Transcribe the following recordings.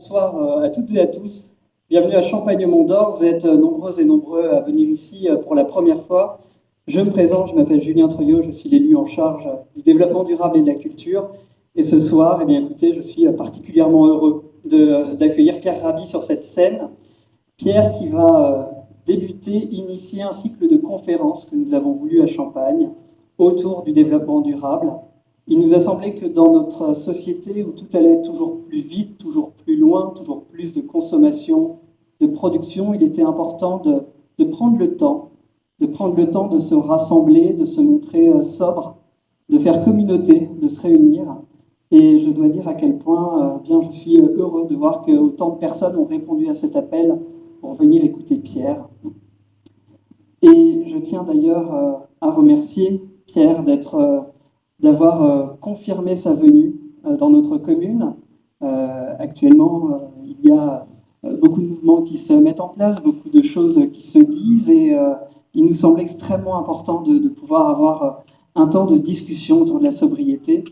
Bonsoir à toutes et à tous. Bienvenue à Champagne-Mont-d'Or. Vous êtes nombreuses et nombreux à venir ici pour la première fois. Je me présente, je m'appelle Julien Treuillot, je suis l'élu en charge du développement durable et de la culture. Et ce soir, eh bien, écoutez, je suis particulièrement heureux d'accueillir Pierre Rabhi sur cette scène. Pierre qui va débuter, initier un cycle de conférences que nous avons voulu à Champagne autour du développement durable. Il nous a semblé que dans notre société où tout allait toujours plus vite, toujours plus loin, toujours plus de consommation, de production, il était important de prendre le temps, de prendre le temps de se rassembler, de se montrer sobre, de faire communauté, de se réunir. Et je dois dire à quel point bien je suis heureux de voir que autant de personnes ont répondu à cet appel pour venir écouter Pierre. Et je tiens d'ailleurs à remercier Pierre d'avoir confirmé sa venue dans notre commune. Actuellement, il y a beaucoup de mouvements qui se mettent en place, beaucoup de choses qui se disent, et il nous semble extrêmement important de pouvoir avoir un temps de discussion autour de la sobriété.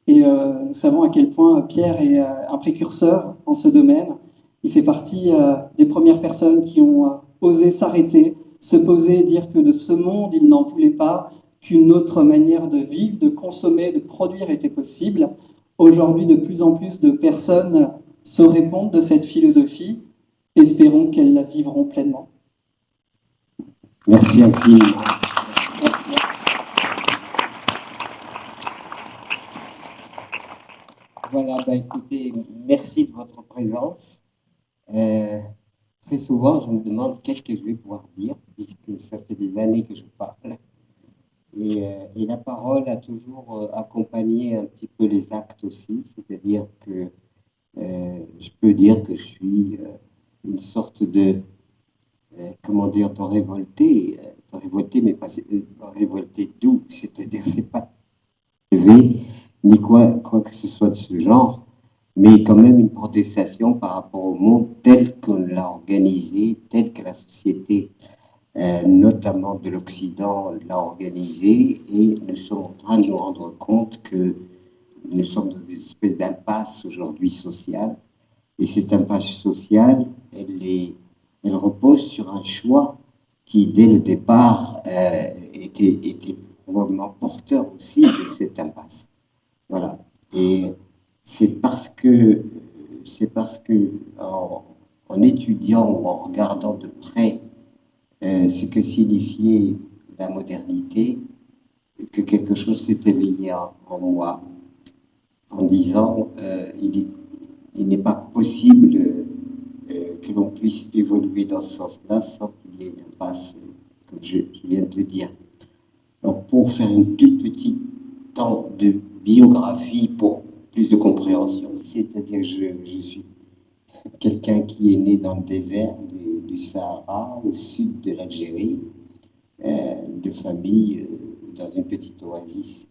Et nous savons à quel point Pierre est un précurseur en ce domaine. Il fait partie des premières personnes qui ont osé s'arrêter, se poser, dire que de ce monde, il n'en voulait pas, qu'une autre manière de vivre, de consommer, de produire était possible. Aujourd'hui, de plus en plus de personnes se répondent de cette philosophie. Espérons qu'elles la vivront pleinement. Merci infiniment. Voilà, écoutez, merci de votre présence. Très souvent, je me demande qu'est-ce que je vais pouvoir dire, puisque ça fait des années que je parle. Et la parole a toujours accompagné un petit peu les actes aussi, c'est-à-dire que je peux dire que je suis une sorte de, comment dire, de révolté, mais pas révolté doux, c'est-à-dire c'est pas élevé, ni quoi que ce soit de ce genre, mais quand même une protestation par rapport au monde tel qu'on l'a organisé, tel que la société, notamment de l'Occident, l'a organisé, et nous sommes en train de nous rendre compte que nous sommes dans une espèce d'impasse aujourd'hui sociale, et cette impasse sociale, elle repose sur un choix qui, dès le départ, était probablement porteur aussi de cette impasse. Voilà. Et c'est parce que en étudiant ou en regardant de près ce que signifiait la modernité, que quelque chose s'est éveillé en moi, en disant il n'est pas possible que l'on puisse évoluer dans ce sens-là sans qu'il y ait une impasse, comme je viens de le dire. Donc, pour faire une toute petite temps de biographie pour plus de compréhension, c'est-à-dire je suis quelqu'un qui est né dans le désert du Sahara, au sud de l'Algérie, de famille dans une petite oasis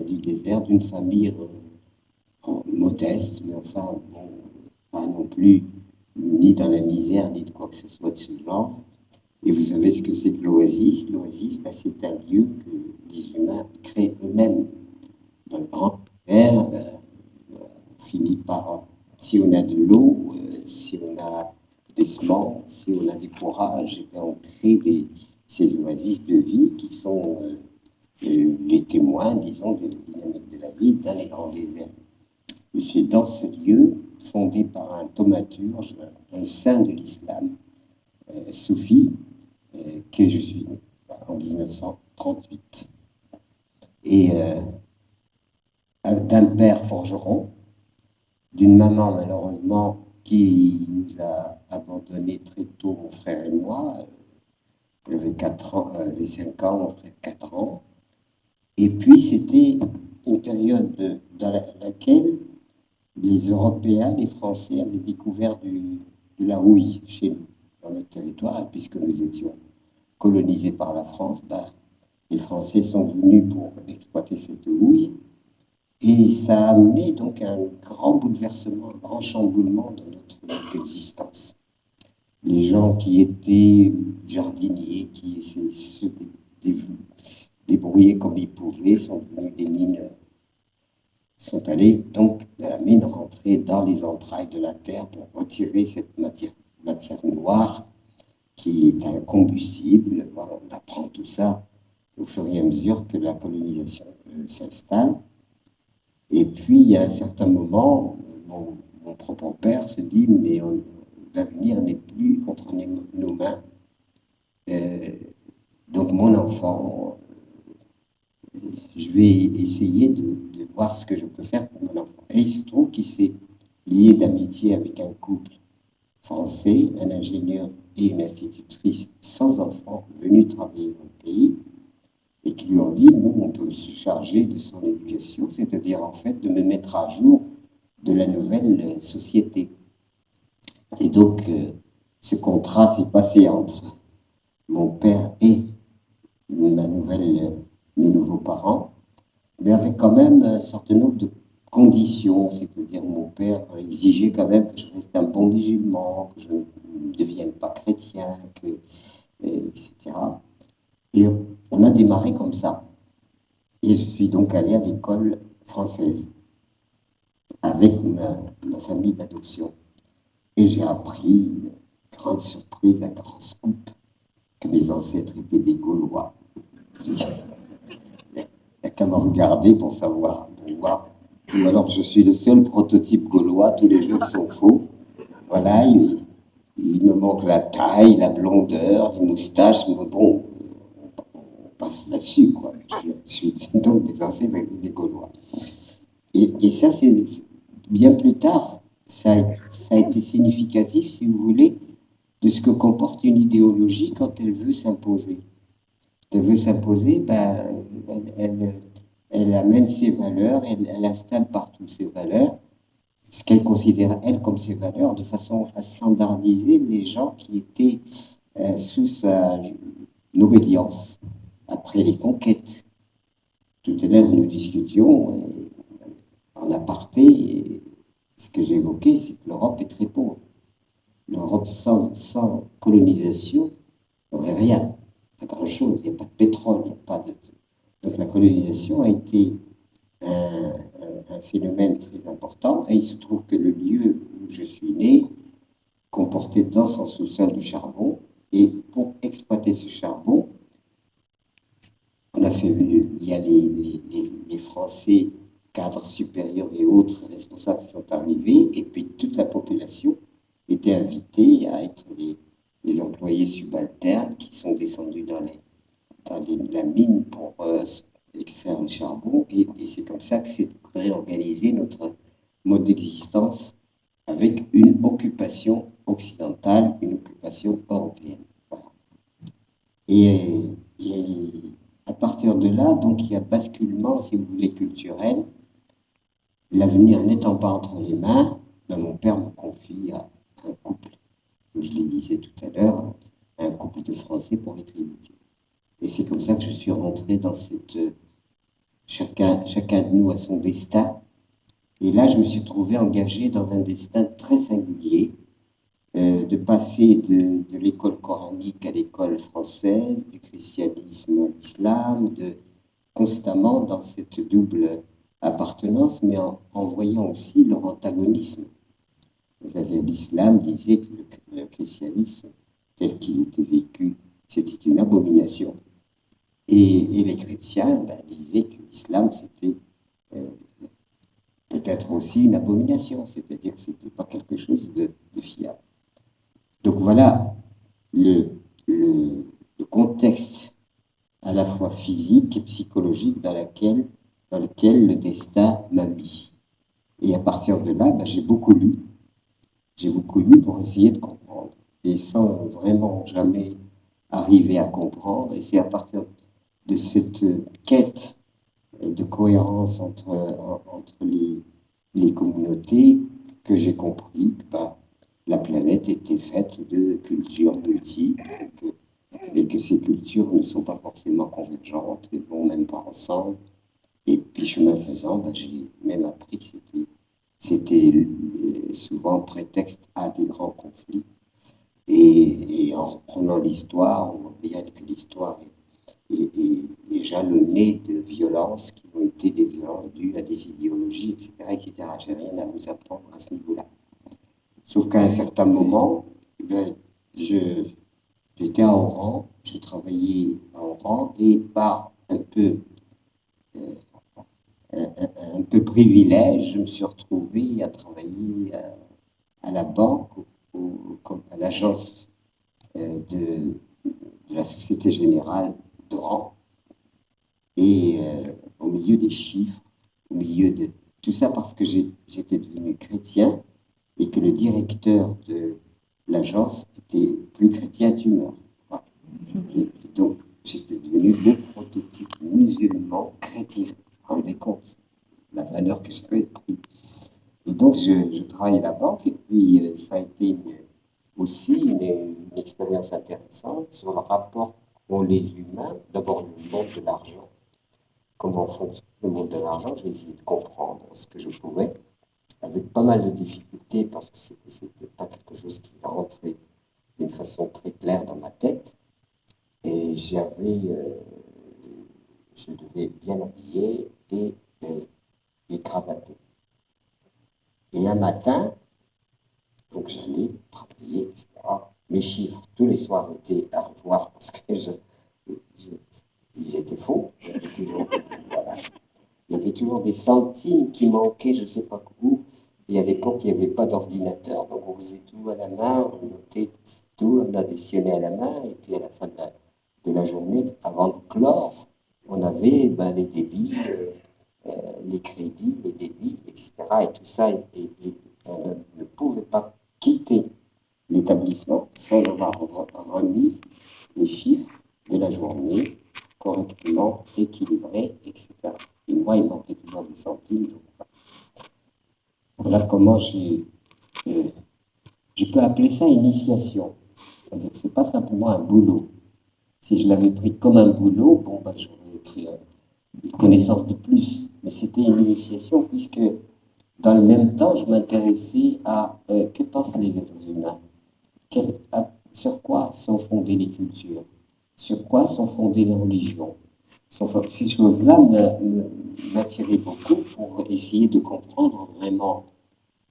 du désert, d'une famille modeste, mais enfin, bon, pas non plus ni dans la misère, ni de quoi que ce soit de ce genre. Et vous savez ce que c'est que l'oasis? L'oasis, c'est un lieu que les humains créent eux-mêmes. Dans le grand hiver, on finit par, si on a de l'eau, si on a des semences, si on a du courage, et on crée ces oasis de vie qui sont les témoins, disons, de la dynamique de la vie dans les grands déserts. Et c'est dans ce lieu, fondé par un thaumaturge, un saint de l'islam, soufi, que je suis né en 1938. Et d'un père forgeron, d'une maman malheureusement qui nous a abandonnés très tôt, mon frère et moi. J'avais 4 ans, j'avais 5 ans, mon frère 4 ans. Et puis c'était une période dans laquelle les Européens, les Français avaient découvert de la houille chez nous, dans notre territoire, puisque nous étions colonisés par la France, les Français sont venus pour exploiter cette houille, et ça a amené donc un grand bouleversement, un grand chamboulement dans notre existence. Les gens qui étaient jardiniers, qui essayaient de se débrouiller comme ils pouvaient, sont devenus des mineurs. sont allés donc de la mine rentrer dans les entrailles de la terre pour retirer cette matière noire qui est un combustible. Voilà, on apprend tout ça au fur et à mesure que la colonisation s'installe. Et puis, il y a un certain moment, mon propre père se dit, mais l'avenir n'est plus entre nos mains. Euh, donc, mon enfant, je vais essayer de voir ce que je peux faire pour mon enfant. Et il se trouve qu'il s'est lié d'amitié avec un couple français, un ingénieur et une institutrice sans enfant venus travailler dans le pays et qui lui ont dit, nous, on peut se charger de son éducation, c'est-à-dire en fait de me mettre à jour de la nouvelle société. Et donc, ce contrat s'est passé entre mon père et mes nouveaux parents, mais avec quand même un certain nombre de conditions, c'est-à-dire mon père exigeait quand même que je reste un bon musulman, que je ne devienne pas chrétien, etc. Et on a démarré comme ça. Et je suis donc allé à l'école française avec ma famille d'adoption. Et j'ai appris, grande surprise, un grand scoop, que mes ancêtres étaient des Gaulois. Il n'y a qu'à me regarder pour savoir. Ou alors je suis le seul prototype gaulois, tous les jours sont faux. Voilà, il me manque la taille, la blondeur, les moustaches, mais bon, on passe là-dessus, quoi. Je suis donc des ancêtres des Gaulois. Et ça, c'est bien plus tard, ça a été significatif, si vous voulez, de ce que comporte une idéologie quand elle veut s'imposer. Quand elle veut s'imposer, ben, elle amène ses valeurs, elle installe partout ses valeurs, ce qu'elle considère, elle, comme ses valeurs, de façon à standardiser les gens qui étaient sous sa obédience après les conquêtes. Tout à l'heure, nous discutions en aparté, ce que j'ai évoqué, c'est que l'Europe est très pauvre. L'Europe sans colonisation n'aurait rien, pas grand-chose. Il n'y a pas de pétrole, il n'y a pas de... Donc la colonisation a été un phénomène très important et il se trouve que le lieu où je suis né comportait dans son sous-sol du charbon et pour exploiter ce charbon, on a fait venir, il y a les Français, cadres supérieurs et autres responsables qui sont arrivés et puis toute la population était invitée à être les employés subalternes qui sont descendus dans la mine pour extraire le charbon. Et c'est comme ça que s'est réorganisé notre mode d'existence avec une occupation occidentale, une occupation européenne. Voilà. Et à partir de là, donc il y a basculement, si vous voulez, culturel. L'avenir n'étant pas entre les mains, ben, mon père me confie à un couple, je le disais tout à l'heure, un couple de Français pour être éduqués. Et c'est comme ça que je suis rentré dans cette... chacun de nous a son destin. Et là, je me suis trouvé engagé dans un destin très singulier, de passer de l'école coranique à l'école française, du christianisme à l'islam, de constamment dans cette double appartenance, mais en voyant aussi leur antagonisme. Vous avez l'islam disait que le christianisme, tel qu'il était vécu, c'était une abomination. Et les chrétiens ben, disaient que l'islam, c'était peut-être aussi une abomination, c'est-à-dire que ce n'était pas quelque chose de fiable. Donc voilà le, le contexte à la fois physique et psychologique dans lequel le destin m'a mis. Et à partir de là, ben, j'ai beaucoup lu. J'ai beaucoup lu pour essayer de comprendre. Et sans vraiment jamais arriver à comprendre. Et c'est à partir de cette quête de cohérence entre les communautés que j'ai compris que ben, la planète était faite de cultures multiples et que ces cultures ne sont pas forcément convergentes et vont même pas ensemble. Et puis, chemin faisant, ben, j'ai même appris que c'était souvent prétexte à des grands conflits. Et en reprenant l'histoire, on voit bien que l'histoire et jalonné de violences qui ont été des violences dues à des idéologies, etc., etc. J'ai rien à vous apprendre à ce niveau-là. Sauf qu'à un certain moment, ben, j'étais à Oran, je travaillais à Oran, et par euh, un peu privilège, je me suis retrouvé à travailler à la banque, à l'agence de la Société Générale d'Oran, et au milieu des chiffres, au milieu de tout ça parce que j'étais devenu chrétien et que le directeur de l'agence était plus chrétien d'humeur. Voilà. Et donc, j'étais devenu le prototype musulman chrétien. Vous vous rendez compte la valeur que j'avais pris. Et donc, je travaille à la banque et puis ça a été aussi une expérience intéressante sur le rapport qu'ont les humains, d'abord le monde de l'argent. Comment fonctionne le monde de l'argent, j'ai essayé de comprendre ce que je pouvais, avec pas mal de difficultés parce que c'était pas quelque chose qui rentrait d'une façon très claire dans ma tête. Et je devais être bien habillé et cravaté. Et un matin, donc j'allais travailler, etc. Mes chiffres, tous les soirs, étaient à revoir parce que ils étaient faux. Voilà. Il y avait toujours des centimes qui manquaient, je ne sais pas où. Et à l'époque, il n'y avait pas d'ordinateur, donc on faisait tout à la main, on notait tout, on additionnait à la main, et puis à la fin de la journée, avant de clore, on avait les débits, les crédits, les débits, etc. Et tout ça, et on ne pouvait pas quitter l'établissement sans avoir remis les chiffres de la journée correctement équilibrés, etc. Et moi, il manquait toujours des centimes. Donc, voilà comment je peux appeler ça initiation. C'est-à-dire que ce n'est pas simplement un boulot. Si je l'avais pris comme un boulot, bon, j'aurais pris une connaissance de plus. Mais c'était une initiation puisque dans le même temps, je m'intéressais à que pensent les êtres humains, sur quoi sont fondées les cultures, sur quoi sont fondées les religions. Ces choses-là m'attiraient beaucoup pour essayer de comprendre vraiment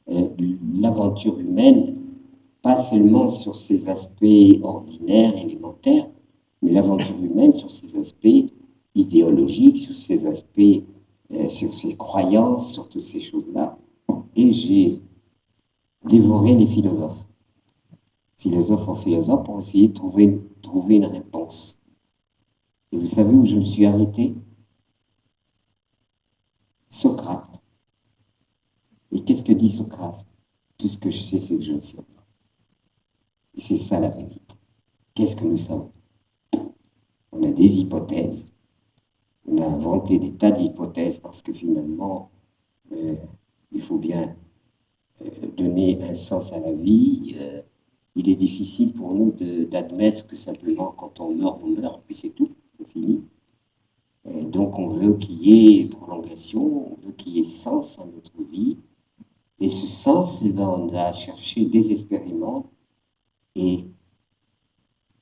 l'aventure humaine, pas seulement sur ses aspects ordinaires, élémentaires, mais l'aventure humaine sur ses aspects idéologiques, sur ses aspects, sur ses croyances, sur toutes ces choses-là. Et j'ai dévoré les philosophes, philosophe en philosophe, pour essayer de trouver une réponse. Et vous savez où je me suis arrêté? Socrate. Et qu'est-ce que dit Socrate? Tout ce que je sais, c'est que je ne sais pas. Et c'est ça la vérité. Qu'est-ce que nous savons? On a des hypothèses. On a inventé des tas d'hypothèses parce que finalement, il faut bien donner un sens à la vie. Il est difficile pour nous d'admettre que simplement quand on meurt, puis c'est tout, c'est fini. Donc on veut qu'il y ait prolongation, on veut qu'il y ait sens à notre vie. Et ce sens, on l'a cherché désespérément. Et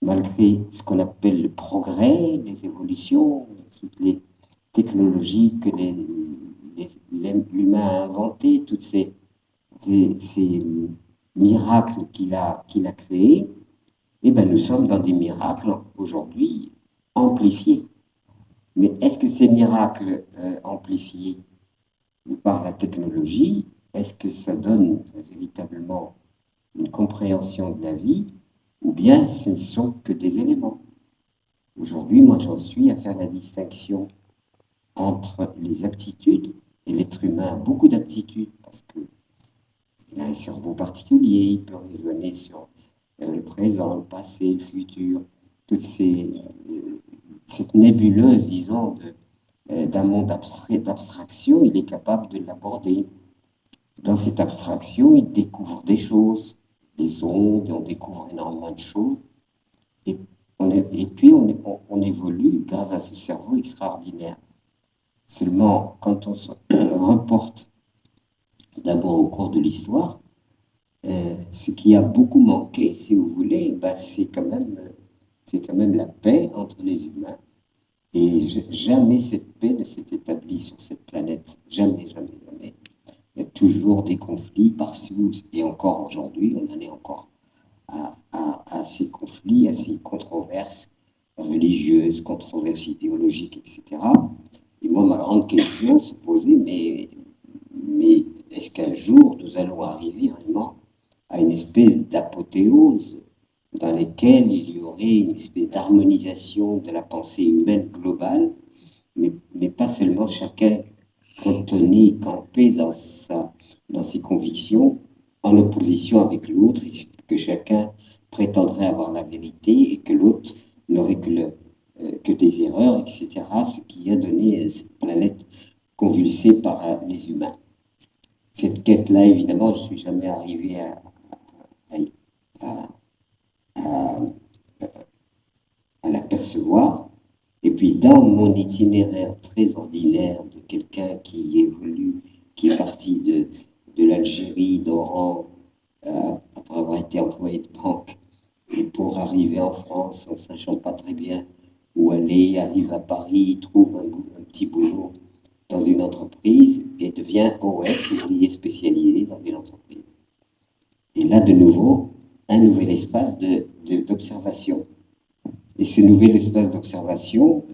malgré ce qu'on appelle le progrès, les évolutions, toutes les technologies que l'humain a inventées, tous ces miracles qu'il a créés, eh bien, nous sommes dans des miracles aujourd'hui amplifiés. Mais est-ce que ces miracles amplifiés par la technologie, est-ce que ça donne véritablement une compréhension de la vie, ou bien ce ne sont que des éléments? Aujourd'hui, moi, j'en suis à faire la distinction entre les aptitudes, et l'être humain a beaucoup d'aptitudes, parce qu'il a un cerveau particulier, il peut raisonner sur le présent, le passé, le futur, toute cette nébuleuse, disons, d'un monde d'abstraction, il est capable de l'aborder. Dans cette abstraction, il découvre des choses, des ondes, on découvre énormément de choses. Et, et puis, on évolue grâce à ce cerveau extraordinaire. Seulement, quand on se reporte d'abord au cours de l'histoire, ce qui a beaucoup manqué, si vous voulez, c'est quand même la paix entre les humains. Et jamais cette paix ne s'est établie sur cette planète. Jamais, jamais, jamais. Il y a toujours des conflits par-ci, et encore aujourd'hui, on en est encore à ces conflits, à ces controverses religieuses, controverses idéologiques, etc. Et moi, ma grande question se posait, mais est-ce qu'un jour nous allons arriver vraiment à une espèce d'apothéose dans laquelle il y aurait une espèce d'harmonisation de la pensée humaine globale, mais pas seulement chacun cantonné, campé dans ses convictions, en opposition avec l'autre, et que chacun prétendrait avoir la vérité et que l'autre n'aurait que des erreurs, etc., ce qui a donné cette planète convulsée par les humains. Cette quête-là, évidemment, je ne suis jamais arrivé à, à, à l'apercevoir. Et puis, dans mon itinéraire très ordinaire de quelqu'un qui évolue, qui est parti de l'Algérie, d'Oran, après avoir été employé de banque, et pour arriver en France en ne sachant pas très bien où aller, arrive à Paris, trouve un petit boulot dans une entreprise et devient OS, ouvrier spécialisé dans une entreprise. Et là, de nouveau, un nouvel espace d'observation. Et ce nouvel espace d'observation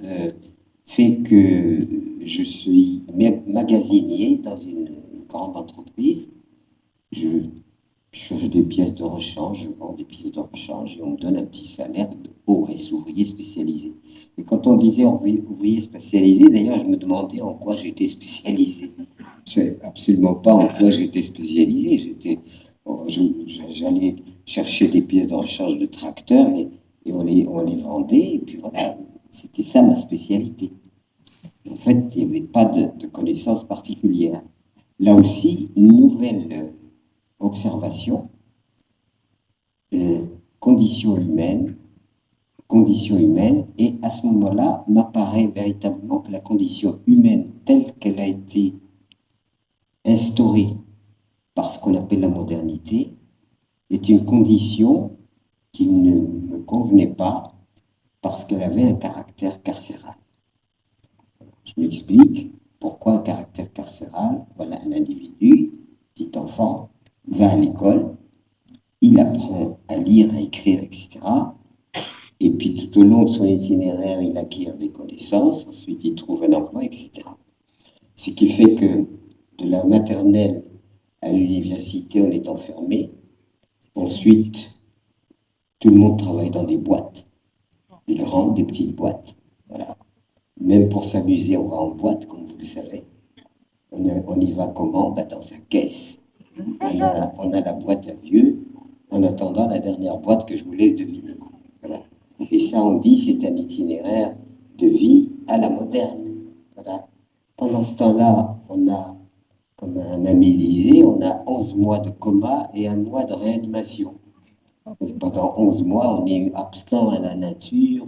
fait que je suis magasinier dans une grande entreprise. Je cherche des pièces de rechange, je vends des pièces de rechange et on me donne un petit salaire de OS, ouvrier spécialisé. Et quand on disait ouvrier spécialisé, d'ailleurs, je me demandais en quoi j'étais spécialisé. Je ne savais absolument pas en quoi j'étais spécialisé. J'allais chercher des pièces de rechange de tracteurs et on les vendait. Et puis voilà, c'était ça ma spécialité. En fait, il n'y avait pas de connaissances particulières. Là aussi, une nouvelle observation, euh, conditions humaines, condition humaine, et à ce moment-là, m'apparaît véritablement que la condition humaine telle qu'elle a été instaurée par ce qu'on appelle la modernité est une condition qui ne me convenait pas parce qu'elle avait un caractère carcéral. Je m'explique pourquoi un caractère carcéral. Voilà, un individu, petit enfant, va à l'école, il apprend à lire, à écrire, etc. Et puis tout au long de son itinéraire, il acquiert des connaissances, ensuite il trouve un emploi, etc. Ce qui fait que de la maternelle à l'université, on est enfermé. Ensuite, tout le monde travaille dans des boîtes, des grandes, des petites boîtes. Voilà. Même pour s'amuser, on va en boîte, comme vous le savez. On y va comment? Ben, dans sa caisse. On a la boîte à vieux, en attendant la dernière boîte que je vous laisse deviner. Voilà. Et ça, on dit, c'est un itinéraire de vie à la moderne. Voilà. Pendant ce temps-là, on a, comme un ami disait, on a 11 mois de coma et un mois de réanimation. Pendant 11 mois, on est absent à la nature,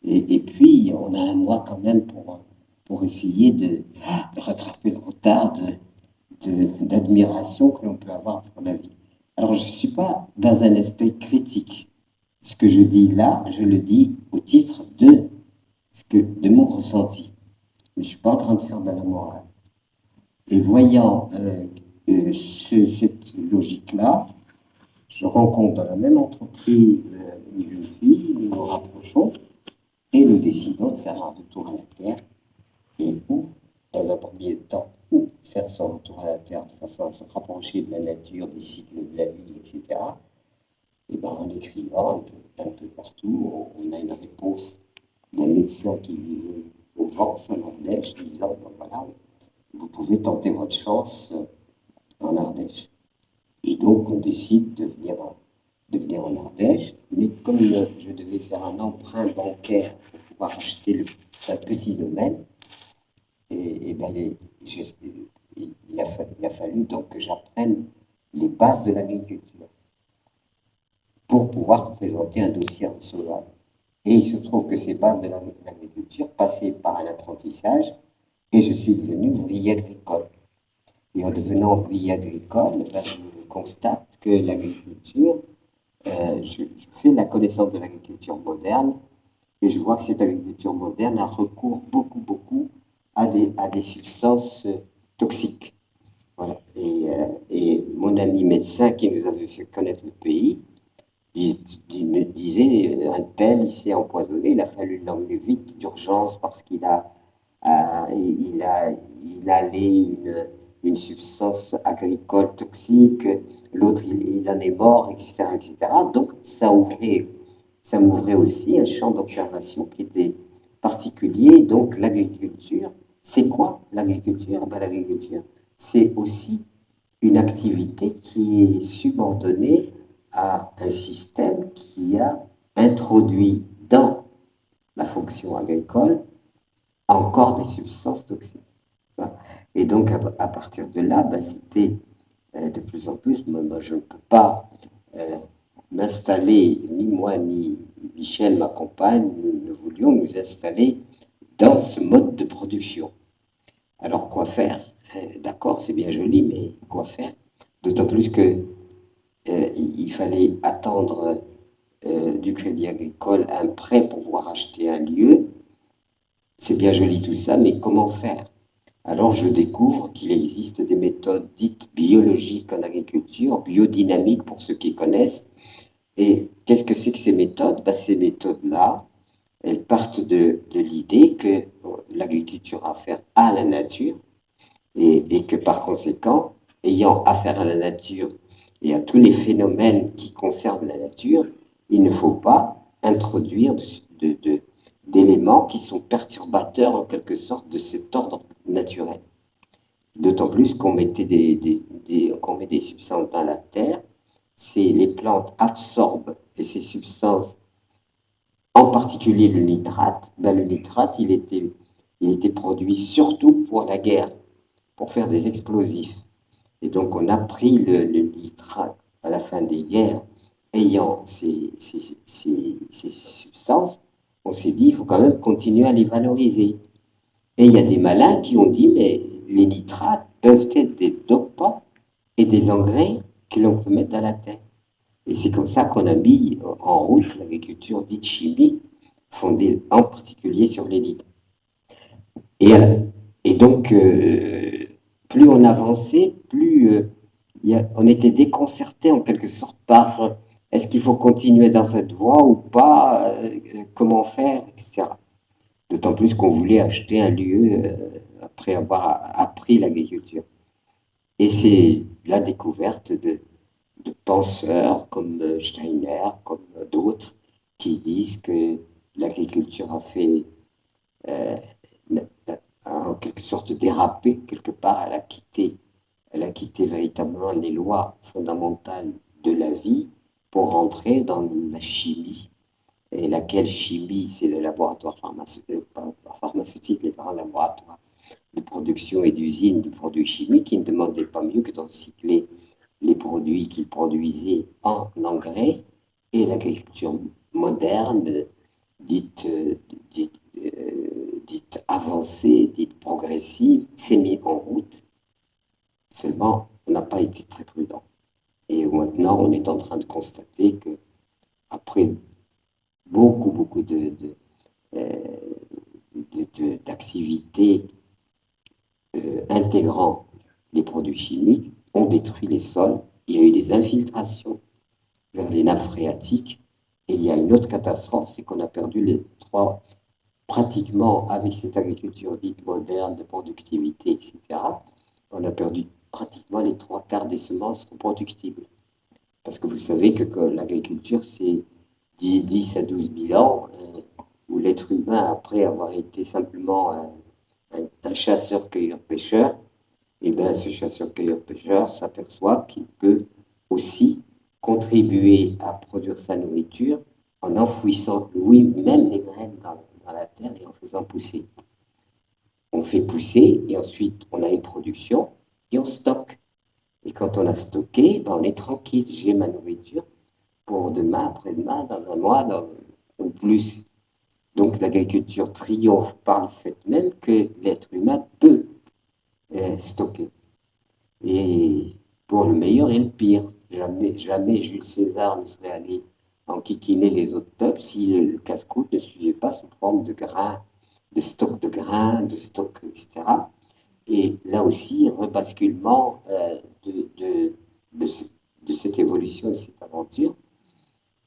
et puis on a un mois quand même pour essayer de rattraper le retard d'admiration que l'on peut avoir pour la vie. Alors, je ne suis pas dans un aspect critique. Ce que je dis là, je le dis au titre de mon ressenti. Mais je ne suis pas en train de faire de la morale. Et voyant cette logique-là, je rencontre dans la même entreprise une jeune fille, nous nous rapprochons et nous décidons de faire un retour à la Terre. Et où, dans un premier temps, où faire son retour à la Terre de façon à se rapprocher de la nature, des cycles de la vie, etc. Et bien en écrivant un peu partout, on a une réponse d'un médecin qui vivait au Vence en Ardèche, disant ben voilà, vous pouvez tenter votre chance en Ardèche. Et donc on décide de venir en Ardèche, mais comme je devais faire un emprunt bancaire pour pouvoir acheter un petit domaine, et ben il a fallu donc que j'apprenne les bases de l'agriculture pour pouvoir présenter un dossier recevable. Et il se trouve que ces bases de l'agriculture passaient par un apprentissage et je suis devenu ouvrier agricole. Et en devenant ouvrier agricole, ben, je constate que l'agriculture, je fais la connaissance de l'agriculture moderne Et je vois que cette agriculture moderne a recours beaucoup à des substances toxiques. Voilà. Et mon ami médecin qui nous avait fait connaître le pays me disait, un tel, il s'est empoisonné, il a fallu l'emmener vite d'urgence parce qu'il a, il a inhalé une substance agricole toxique, l'autre il en est mort, etc., etc. Donc ça m'ouvrait aussi un champ d'observation qui était particulier. Donc l'agriculture, c'est quoi l'agriculture? Ben, l'agriculture, c'est aussi une activité qui est subordonnée à un système qui a introduit dans la fonction agricole encore des substances toxiques. Voilà. Et donc, à partir de là, ben, c'était de plus en plus, moi, je ne peux pas euh, m'installer, ni moi, ni Michel, ma compagne, nous ne voulions nous installer dans ce mode de production. Alors, quoi faire? D'accord, c'est bien joli, mais quoi faire? D'autant plus que il fallait attendre du Crédit Agricole un prêt pour pouvoir acheter un lieu. C'est bien joli tout ça, mais comment faire? Alors je découvre qu'il existe des méthodes dites biologiques en agriculture, biodynamiques pour ceux qui connaissent. Et qu'est-ce que c'est que ces méthodes? Ben, ces méthodes-là, elles partent de l'idée que l'agriculture a affaire à la nature et que par conséquent, ayant affaire à la nature et à tous les phénomènes qui concernent la nature, il ne faut pas introduire d'éléments qui sont perturbateurs en quelque sorte de cet ordre naturel. D'autant plus qu'on mettait qu'on met des substances dans la terre, les plantes absorbent et ces substances, en particulier le nitrate, ben le nitrate il était produit surtout pour la guerre, pour faire des explosifs. Et donc, on a pris le nitrate à la fin des guerres ayant ces substances. On s'est dit, il faut quand même continuer à les valoriser. Et il y a des malins qui ont dit, mais les nitrates peuvent être des dopants et des engrais que l'on peut mettre dans la terre. Et c'est comme ça qu'on a mis en route l'agriculture dite chimique, fondée en particulier sur les nitrates. Et, et donc, plus on avançait, plus on était déconcerté en quelque sorte par est-ce qu'il faut continuer dans cette voie ou pas, comment faire, etc. D'autant plus qu'on voulait acheter un lieu après avoir appris l'agriculture. Et c'est la découverte de penseurs comme Steiner, comme d'autres, qui disent que l'agriculture a fait euh, en quelque sorte dérapé quelque part, elle a quitté véritablement les lois fondamentales de la vie pour rentrer dans la chimie. Et laquelle chimie, c'est le laboratoire pharmaceutique, les grands laboratoires de production et d'usine de produits chimiques qui ne demandaient pas mieux que de recycler les produits qu'ils produisaient en engrais. Et l'agriculture moderne, dite, dite, dite avancée, dite progressive, s'est mise en route. Seulement, on n'a pas été très prudent. Et maintenant, on est en train de constater que après beaucoup d'activités intégrant les produits chimiques, ont détruit les sols. Il y a eu des infiltrations vers les nappes phréatiques. Et il y a une autre catastrophe, c'est qu'on a perdu les trois, pratiquement avec cette agriculture dite moderne de productivité, etc., on a perdu pratiquement les trois quarts des semences reproductibles. Parce que vous savez que l'agriculture, c'est 10 à 12 000 ans, où l'être humain, après avoir été simplement un chasseur-cueilleur-pêcheur, et bien ce chasseur-cueilleur-pêcheur s'aperçoit qu'il peut aussi contribuer à produire sa nourriture en enfouissant lui-même les graines dans la terre et en faisant pousser. On fait pousser et ensuite on a une production et on stocke. Et quand on a stocké, ben on est tranquille. J'ai ma nourriture pour demain, après-demain, dans un mois, ou plus. Donc l'agriculture triomphe par le fait même que l'être humain peut stocker. Et pour le meilleur et le pire. Jamais Jules César ne serait allé enquiquiner les autres peuples si le casse-croûte ne suivait pas sous forme de grains, de stock de grains, de stock, etc. Et là aussi, rebasculement de, de cette évolution, de cette aventure.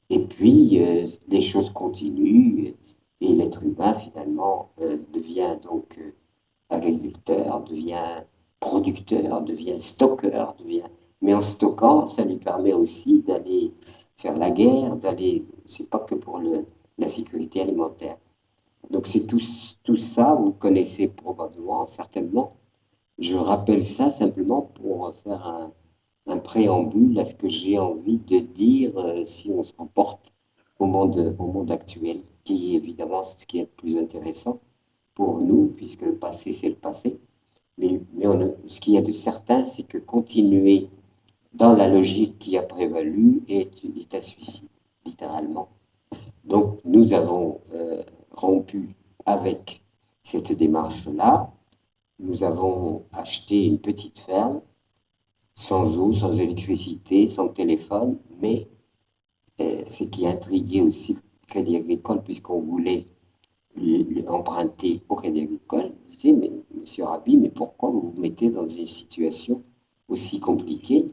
Et puis, les choses continuent et l'être humain, finalement, devient donc agriculteur, devient producteur, devient stockeur, devient... Mais en stockant, ça lui permet aussi d'aller faire la guerre, d'aller... C'est pas que pour la sécurité alimentaire. Donc c'est tout ça, vous connaissez probablement, certainement. Je rappelle ça simplement pour faire un préambule à ce que j'ai envie de dire si on se rapporte au monde actuel, qui est évidemment ce qui est le plus intéressant pour nous, puisque le passé, c'est le passé. Ce qu'il y a de certain, c'est que continuer dans la logique qui a prévalu est un suicide, littéralement. Donc, nous avons rompu avec cette démarche-là. Nous avons acheté une petite ferme, sans eau, sans électricité, sans téléphone, mais ce qui intriguait aussi le Crédit Agricole, puisqu'on voulait emprunter au Crédit Agricole, je disais, mais Monsieur Rabi, mais pourquoi vous vous mettez dans une situation aussi compliquée?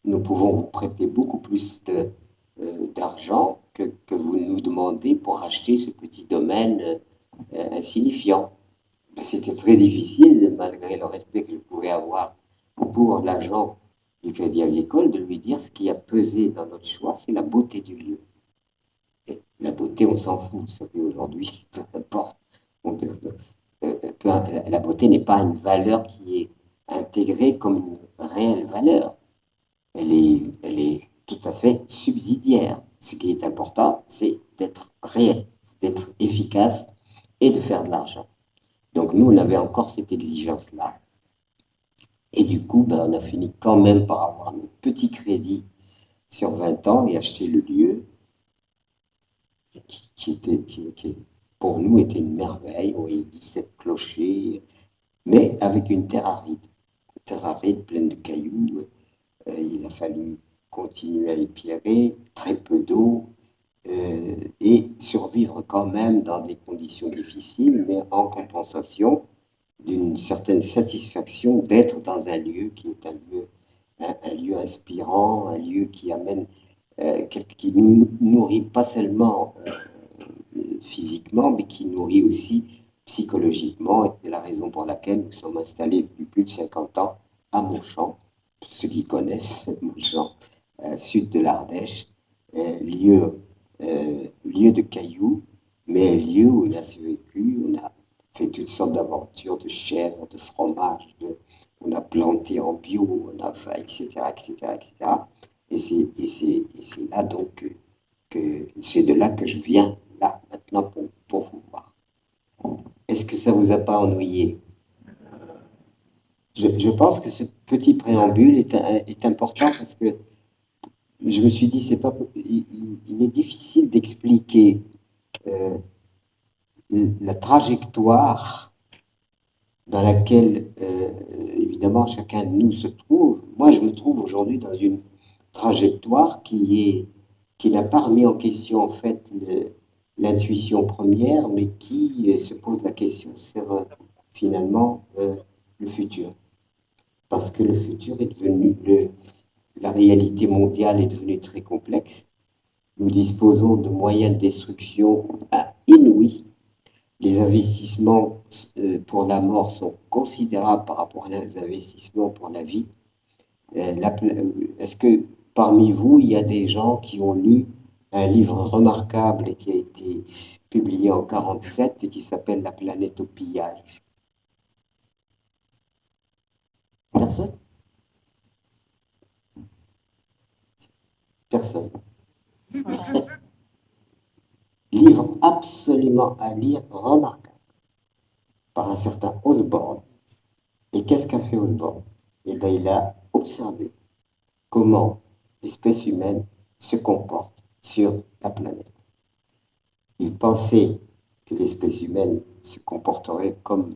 Nous pouvons vous prêter beaucoup plus d'argent que vous nous demandez pour acheter ce petit domaine insignifiant. Ben, c'était très difficile, malgré le respect que je pouvais avoir pour l'agent du Crédit Agricole, de lui dire ce qui a pesé dans notre choix, c'est la beauté du lieu. Et la beauté, on s'en fout, vous savez, aujourd'hui, peu importe. La beauté n'est pas une valeur qui est intégrée comme une réelle valeur. Elle est tout à fait subsidiaire. Ce qui est important, c'est d'être réel, d'être efficace et de faire de l'argent. Donc nous, on avait encore cette exigence-là. Et du coup, ben, on a fini quand même par avoir un petit crédit sur 20 ans et acheter le lieu qui, pour nous, était une merveille. On voyait 17 clochers, mais avec une terre aride pleine de cailloux. Il a fallu continuer à épirer, très peu d'eau, et survivre quand même dans des conditions difficiles, mais en compensation d'une certaine satisfaction d'être dans un lieu qui est un lieu inspirant, un lieu qui amène, qui nous nourrit pas seulement physiquement, mais qui nourrit aussi psychologiquement, et c'est la raison pour laquelle nous sommes installés depuis plus de 50 ans à Montchamp, ceux qui connaissent Montchamp, sud de l'Ardèche, lieu de cailloux, mais un lieu où on a survécu, on a fait toutes sortes d'aventures, de chèvres, de fromages, on a planté en bio, on a fait, etc., etc., etc. Et c'est là donc c'est de là que je viens, là, maintenant, pour vous voir. Est-ce que ça vous a pas ennuyé? Je pense que ce petit préambule est important parce que je me suis dit, c'est pas, il est difficile d'expliquer euh, la trajectoire dans laquelle, évidemment, chacun de nous se trouve. Moi, je me trouve aujourd'hui dans une trajectoire qui n'a pas remis en question, en fait, l'intuition première, mais qui se pose la question sur, finalement, le futur. Parce que le futur est devenu, la réalité mondiale est devenue très complexe. Nous disposons de moyens de destruction inouïs. Les investissements pour la mort sont considérables par rapport aux investissements pour la vie. Est-ce que parmi vous, il y a des gens qui ont lu un livre remarquable et qui a été publié en 1947 et qui s'appelle La planète au pillage? Personne? Personne. Livre absolument à lire, remarquable, par un certain Osborne. Et qu'est-ce qu'a fait Osborne? Eh bien, il a observé comment l'espèce humaine se comporte sur la planète. Il pensait que l'espèce humaine se comporterait comme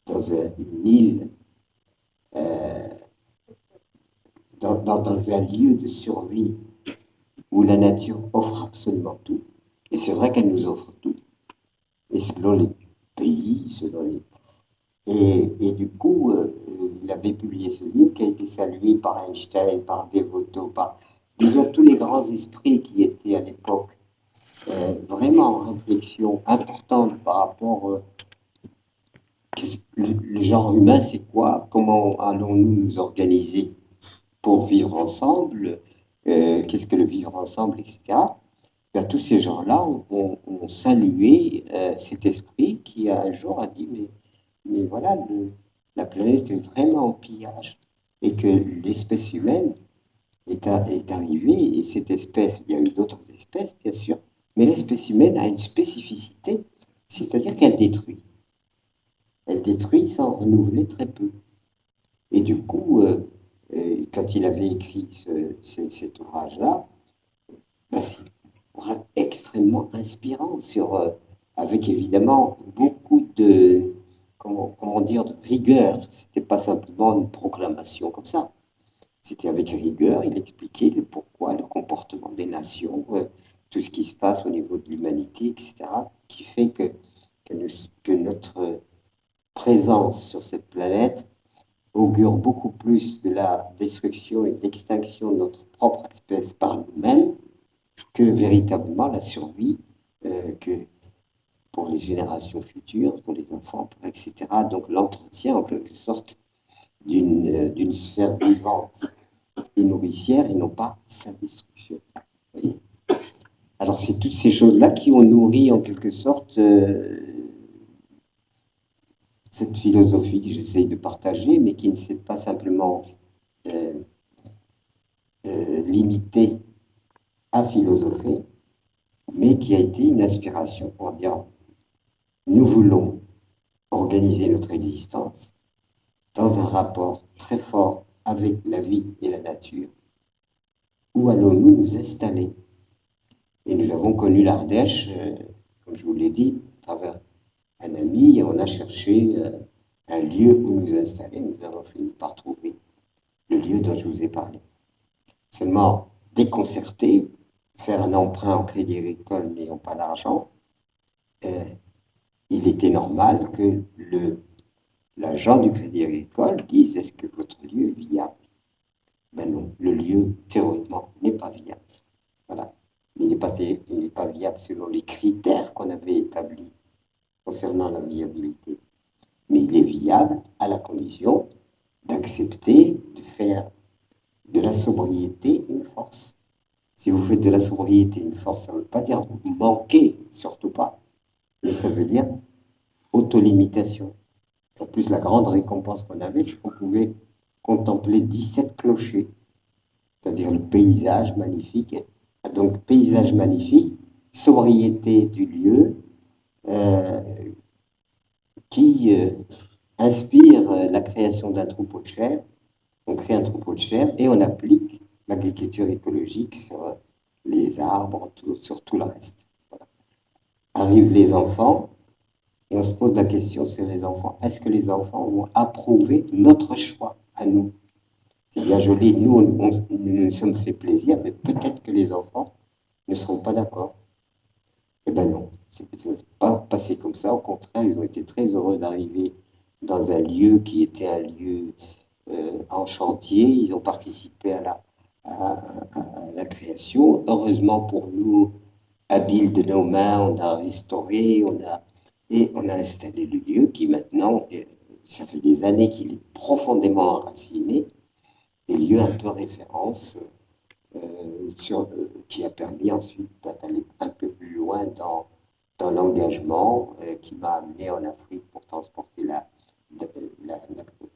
dans une île, euh, dans un lieu de survie où la nature offre absolument tout. Et c'est vrai qu'elle nous offre tout. et selon les pays, selon les... Et du coup, il avait publié ce livre qui a été salué par Einstein, par Devoto, par, disons, tous les grands esprits qui étaient à l'époque vraiment en réflexion importante par rapport le genre humain, c'est quoi? Comment allons-nous nous organiser pour vivre ensemble? Qu'est-ce que le vivre ensemble, etc. Ben, tous ces gens-là ont salué cet esprit qui un jour a dit, mais voilà, la planète est vraiment en pillage et que l'espèce humaine est arrivée, et cette espèce, il y a eu d'autres espèces, bien sûr, mais l'espèce humaine a une spécificité, c'est-à-dire qu'elle détruit. Elle détruit sans renouveler très peu. Et du coup, quand il avait écrit cet ouvrage-là, ben, c'est extrêmement inspirant avec évidemment beaucoup de, comment dire, de rigueur. C'était pas simplement une proclamation comme ça. C'était avec rigueur, il expliquait le pourquoi, le comportement des nations, tout ce qui se passe au niveau de l'humanité, etc., qui fait que notre présence sur cette planète augure beaucoup plus de la destruction et de l'extinction de notre propre espèce par nous-mêmes que véritablement la survie que pour les générations futures, pour les enfants, etc. Donc l'entretien en quelque sorte d'une sphère vivante et nourricière et non pas sa destruction. Vous voyez. Alors c'est toutes ces choses-là qui ont nourri en quelque sorte cette philosophie que j'essaye de partager, mais qui ne s'est pas simplement euh, limitée à philosopher, mais qui a été une inspiration pour dire nous voulons organiser notre existence dans un rapport très fort avec la vie et la nature. Où allons-nous nous installer? Et nous avons connu l'Ardèche, comme je vous l'ai dit, à travers un ami, et on a cherché un lieu où nous installer. Nous avons fini par trouver le lieu dont je vous ai parlé. Seulement, déconcerté, faire un emprunt en crédit agricole n'ayant pas d'argent, euh, il était normal que l'agent du crédit agricole dise est-ce que votre lieu est viable? Ben non, le lieu, théoriquement, n'est pas viable. Voilà. Il n'est pas viable selon les critères qu'on avait établis concernant la viabilité. Mais il est viable à la condition d'accepter de faire de la sobriété une force. Si vous faites de la sobriété une force, ça ne veut pas dire manquer, surtout pas, mais ça veut dire autolimitation. En plus, la grande récompense qu'on avait, c'est qu'on pouvait contempler 17 clochers, c'est-à-dire le paysage magnifique. Donc, paysage magnifique, sobriété du lieu, euh, qui inspire la création d'un troupeau de chèvres. On crée un troupeau de chèvres et on applique l'agriculture écologique sur les arbres, sur tout le reste. Voilà. Arrivent les enfants et on se pose la question sur les enfants. Est-ce que les enfants vont approuver notre choix à nous? C'est bien joli, nous nous sommes fait plaisir, mais peut-être que les enfants ne seront pas d'accord. Eh bien non, c'est pas passé comme ça. Au contraire, ils ont été très heureux d'arriver dans un lieu qui était un lieu en chantier. Ils ont participé à la création. Heureusement pour nous, habiles de nos mains, on a restauré, et on a installé le lieu qui maintenant, ça fait des années qu'il est profondément enraciné, et lieu un peu référence qui a permis ensuite d'aller un peu plus loin dans l'engagement qui m'a amené en Afrique pour transporter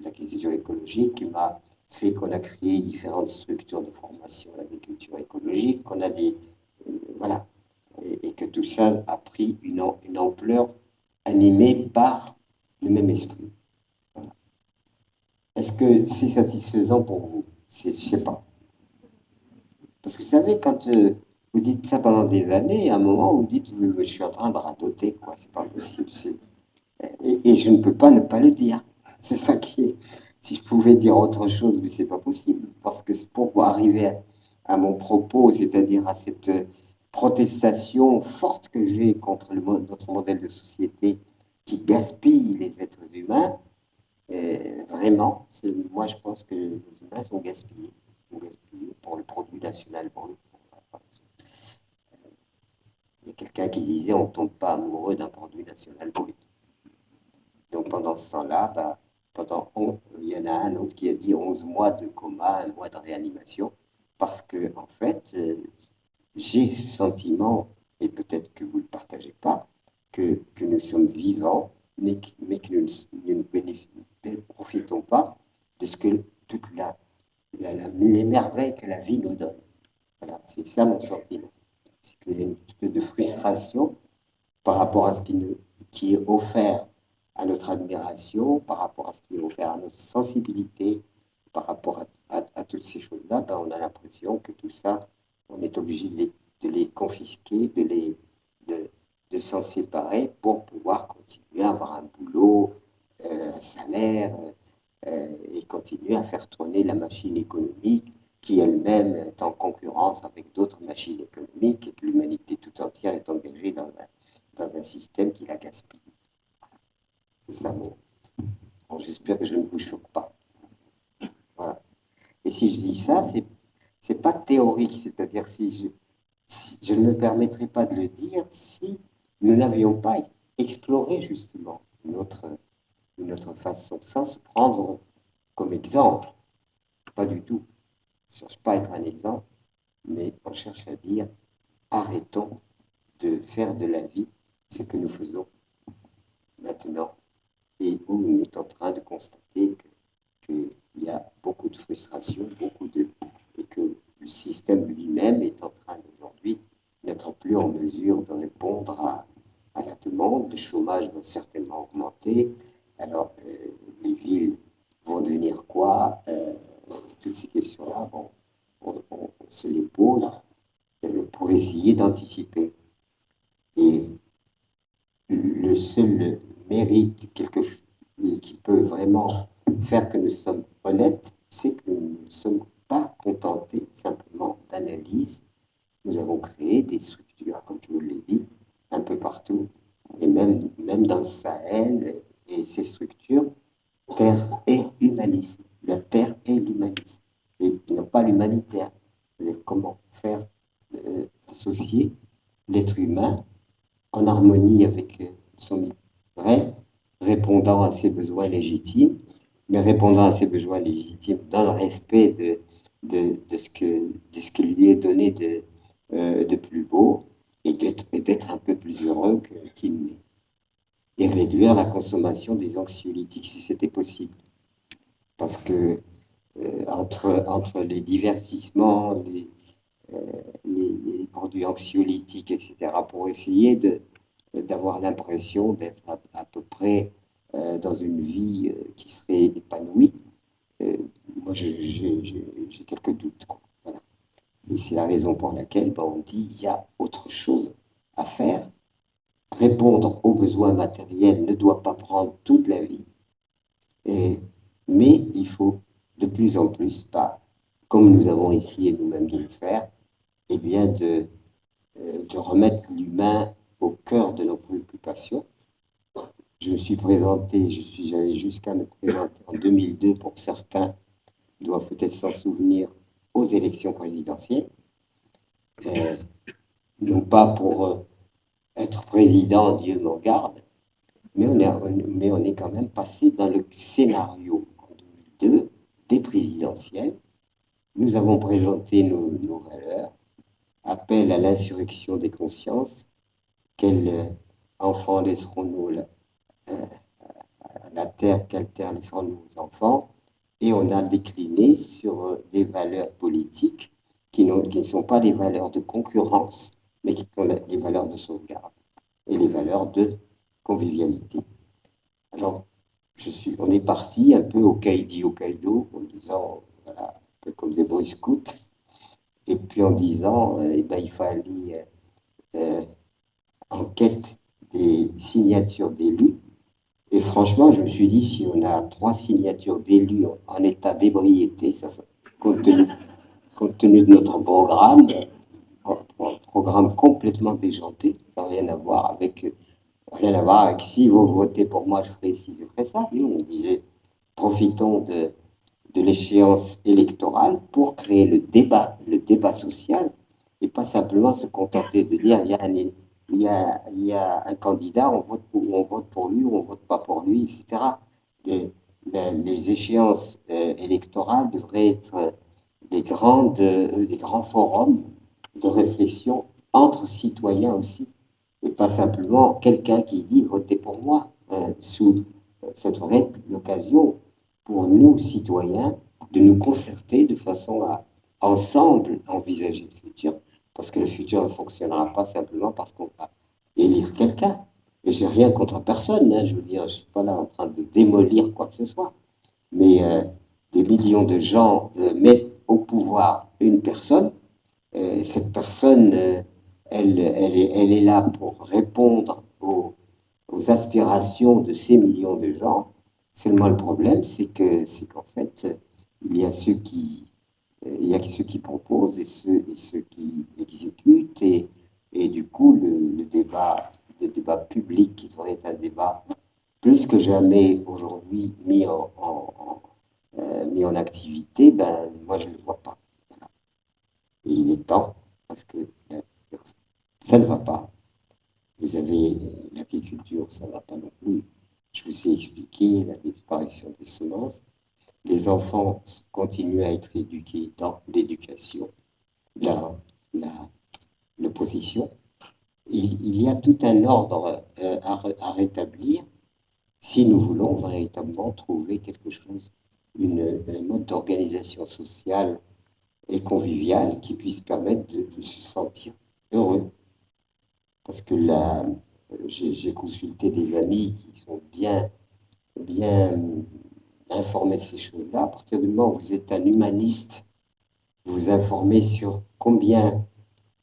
l'agriculture écologique, qui m'a fait qu'on a créé différentes structures de formation à l'agriculture écologique, qu'on a des... voilà. Et que tout ça a pris une ampleur animée par le même esprit. Voilà. Est-ce que c'est satisfaisant pour vous? Je ne sais pas. Parce que vous savez, quand vous dites ça pendant des années, à un moment, vous dites, oui, je suis en train de radoter, quoi, c'est pas possible. Et je ne peux pas ne pas le dire. C'est ça qui est. Si je pouvais dire autre chose, mais c'est pas possible. Parce que pour arriver à mon propos, c'est-à-dire à cette protestation forte que j'ai contre notre modèle de société qui gaspille les êtres humains. Vraiment, moi je pense que les humains sont gaspillés pour le produit national brut. Il y a quelqu'un qui disait on ne tombe pas amoureux d'un produit national brut. Donc pendant ce temps-là, il y en a un autre qui a dit 11 mois de coma, un mois de réanimation, parce que en fait, j'ai ce sentiment, et peut-être que vous ne le partagez pas, que nous sommes vivants, mais que ne profitons pas de ce que toute les merveilles que la vie nous donne. Voilà, c'est ça mon sentiment. C'est qu'il y a une espèce de frustration par rapport à ce qui est offert à notre admiration, par rapport à ce qui est offert à notre sensibilité, par rapport à toutes ces choses-là, ben on a l'impression que tout ça, on est obligé de les confisquer, de, de s'en séparer pour pouvoir continuer à avoir un boulot, un salaire, et continuer à faire tourner la machine économique qui elle-même est en concurrence avec d'autres machines économiques et que l'humanité tout entière est engagée dans un système qui la gaspille. C'est ça mon. Bon, j'espère que je ne vous choque pas. Voilà. Et si je dis ça, c'est pas théorique, c'est-à-dire si je ne me permettrai pas de le dire si nous n'avions pas exploré justement une autre façon, sans se prendre comme exemple. Pas du tout. Je ne cherche pas à être un exemple, mais on cherche à dire arrêtons de faire de la vie ce que nous faisons maintenant et où on est en train de constater qu'il y a beaucoup de frustration, et que le système lui-même est en train d'aujourd'hui n'être plus en mesure de répondre à la demande. Le chômage va certainement augmenter. Alors, les villes vont devenir quoi? Toutes ces questions-là, bon, on se les pose pour essayer d'anticiper. Et le seul mérite qui peut vraiment faire que nous sommes honnêtes, c'est que nous ne sommes pas contentés simplement d'analyse. Nous avons créé des structures, comme je vous l'ai dit, un peu partout, et même dans le Sahel, et ces structures, terre et humanisme. La terre et l'humanisme, et non pas l'humanitaire. Comment faire associer l'être humain en harmonie avec son vrai, répondant à ses besoins légitimes, mais répondant à ses besoins légitimes dans le respect de ce qui lui est donné de plus beau et d'être un peu plus heureux qu'il n'est. Et réduire la consommation des anxiolytiques si c'était possible. Parce que entre les divertissements, euh, les produits anxiolytiques, etc., pour essayer d'avoir l'impression d'être à peu près dans une vie qui serait épanouie, moi j'ai quelques doutes, quoi. Voilà. Et c'est la raison pour laquelle ben, on dit il y a autre chose à faire. Répondre aux besoins matériels ne doit pas prendre toute la vie, et, mais il faut de plus en plus, pas comme nous avons essayé nous-mêmes de le faire, et bien de remettre l'humain au cœur de nos préoccupations. Je suis allé jusqu'à me présenter en 2002, pour certains doivent peut-être s'en souvenir, aux élections présidentielles. Euh, non pas pour être président, Dieu m'en garde, mais on est quand même passé dans le scénario en 2002 des présidentielles. Nous avons présenté nos valeurs, appel à l'insurrection des consciences, quel enfant laisserons-nous la terre, quelle terre laisserons-nous aux enfants, et on a décliné sur des valeurs politiques qui ne sont pas des valeurs de concurrence, mais qui sont des valeurs de sauvegarde et les valeurs de convivialité. Alors, on est parti un peu au Kaido, en disant, voilà, un peu comme des boy scouts, et puis en disant, eh ben, il fallait en quête des signatures d'élus. Et franchement, je me suis dit, si on a 3 signatures d'élus en état d'ébriété, compte tenu de notre programme programme complètement déjanté, ça n'a rien à voir avec si vous votez pour moi, je ferai ci, je ferai ça. Nous, on disait, profitons de l'échéance électorale pour créer le débat social, et pas simplement se contenter de dire il y a un candidat, on vote pour lui ou on vote pas pour lui, etc. Les, les échéances électorales devraient être des grands forums de réflexion entre citoyens aussi, et pas simplement quelqu'un qui dit votez pour moi. Ça devrait être l'occasion pour nous, citoyens, de nous concerter de façon à ensemble envisager le futur, parce que le futur ne fonctionnera pas simplement parce qu'on va élire quelqu'un. Et j'ai rien contre personne, hein, je veux dire, je ne suis pas là en train de démolir quoi que ce soit, mais des millions de gens mettent au pouvoir une personne. Cette personne, elle est là pour répondre aux aspirations de ces millions de gens. Seulement le problème, c'est qu'en fait, il y a il y a ceux qui proposent et ceux qui exécutent, et du coup, le débat public, qui devrait être un débat plus que jamais aujourd'hui mis en activité, ben, moi je ne le vois pas. Et il est temps, parce que ça ne va pas. Vous avez l'agriculture, ça ne va pas non plus. Je vous ai expliqué la disparition des semences. Les enfants continuent à être éduqués dans l'éducation, la, la, l'opposition. Il y a tout un ordre à rétablir si nous voulons véritablement trouver quelque chose, un mode d'organisation sociale et conviviale qui puisse permettre de se sentir heureux. Parce que là, j'ai consulté des amis qui sont bien informés de ces choses-là. À partir du moment où vous êtes un humaniste, vous vous informez sur combien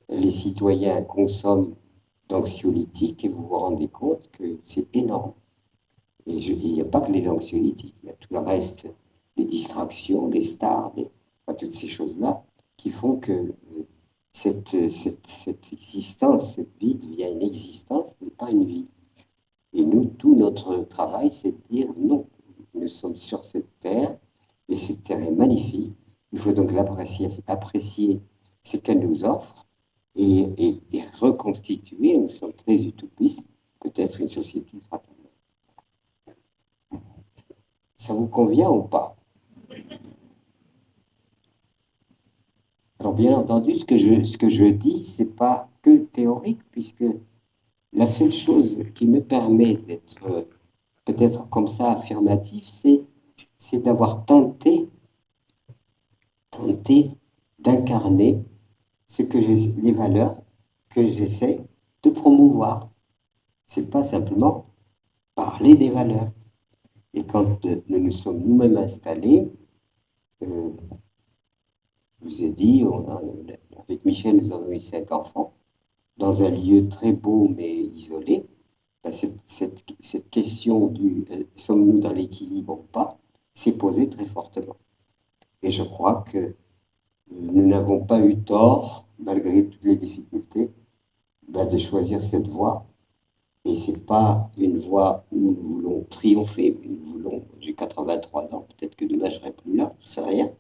les citoyens consomment d'anxiolytiques et vous vous rendez compte que c'est énorme. Et il n'y a pas que les anxiolytiques, il y a tout le reste, les distractions, les stars, enfin, toutes ces choses-là qui font que cette existence, cette vie devient une existence, mais pas une vie. Et nous, tout notre travail, c'est de dire non, nous sommes sur cette terre, et cette terre est magnifique. Il faut donc apprécier ce qu'elle nous offre et reconstituer, nous sommes très utopistes, peut-être une société fraternelle. Ça vous convient ou pas? Alors, bien entendu, ce que je dis, c'est pas que théorique, puisque la seule chose qui me permet d'être peut-être comme ça affirmatif, c'est d'avoir tenté d'incarner les valeurs que j'essaie de promouvoir. C'est pas simplement parler des valeurs. Et quand nous nous sommes nous-mêmes installés, je vous ai dit, avec Michel, nous avons eu 5 enfants, dans un lieu très beau mais isolé. Ben, cette question du sommes-nous dans l'équilibre ou pas s'est posée très fortement. Et je crois que nous n'avons pas eu tort, malgré toutes les difficultés, ben, de choisir cette voie. Et ce n'est pas une voie où nous voulons triompher, j'ai 83 ans, peut-être que demain je ne serai plus là, je ne sais rien.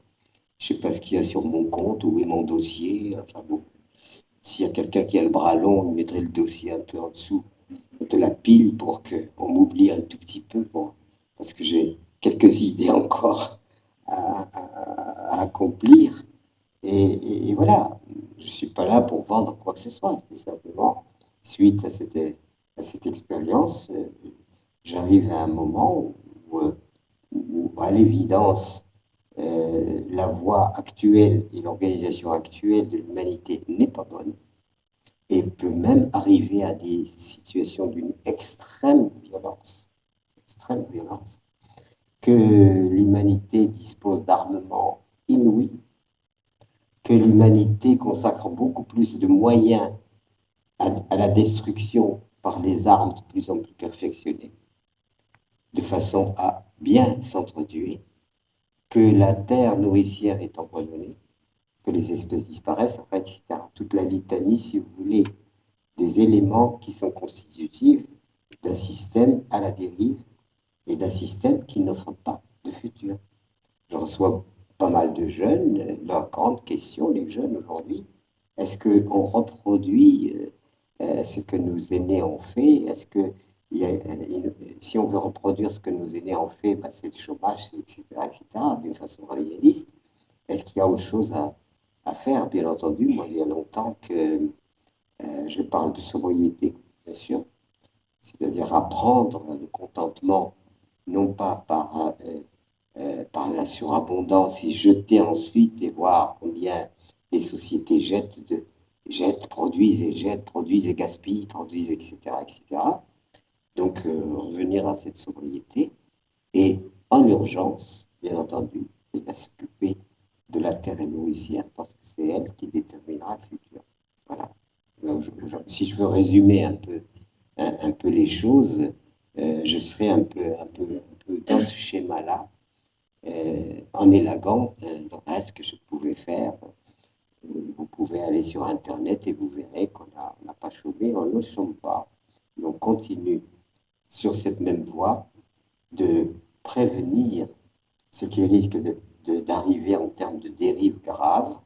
Je ne sais pas ce qu'il y a sur mon compte, où est mon dossier, enfin bon. S'il y a quelqu'un qui a le bras long, on mettrait le dossier un peu en dessous de la pile pour qu'on m'oublie un tout petit peu, bon, parce que j'ai quelques idées encore à accomplir. Et voilà, je ne suis pas là pour vendre quoi que ce soit, c'est simplement, suite à cette expérience, j'arrive à un moment où à l'évidence, la voie actuelle et l'organisation actuelle de l'humanité n'est pas bonne, et peut même arriver à des situations d'une extrême violence, que l'humanité dispose d'armements inouïs, que l'humanité consacre beaucoup plus de moyens à la destruction par les armes de plus en plus perfectionnées, de façon à bien s'entretuer, que la terre nourricière est empoisonnée, que les espèces disparaissent, enfin, etc. Toute la litanie, si vous voulez, des éléments qui sont constitutifs d'un système à la dérive et d'un système qui n'offre pas de futur. Je reçois pas mal de jeunes. Leur grande question, les jeunes aujourd'hui, est-ce qu'on reproduit ce que nos aînés ont fait? Est-ce que si on veut reproduire ce que nos aînés ont fait, ben, c'est le chômage, etc., etc., d'une façon réaliste. Est-ce qu'il y a autre chose à faire? Bien entendu, moi, il y a longtemps que je parle de sobriété, bien sûr, c'est-à-dire apprendre le contentement, non pas par la surabondance et jeter ensuite et voir combien les sociétés produisent et gaspillent, produisent, etc., etc. Donc, revenir à cette sobriété et, en urgence, bien entendu, il va s'occuper de la terre et nourricière parce que c'est elle qui déterminera le futur. Voilà. Donc, si je veux résumer un peu les choses, je serai un peu dans ce schéma-là, en élaguant le reste que je pouvais faire. Vous pouvez aller sur Internet et vous verrez qu'on n'a pas chômé, on ne chôme pas. Et on continue sur cette même voie de prévenir ce qui risque d'arriver en termes de dérives graves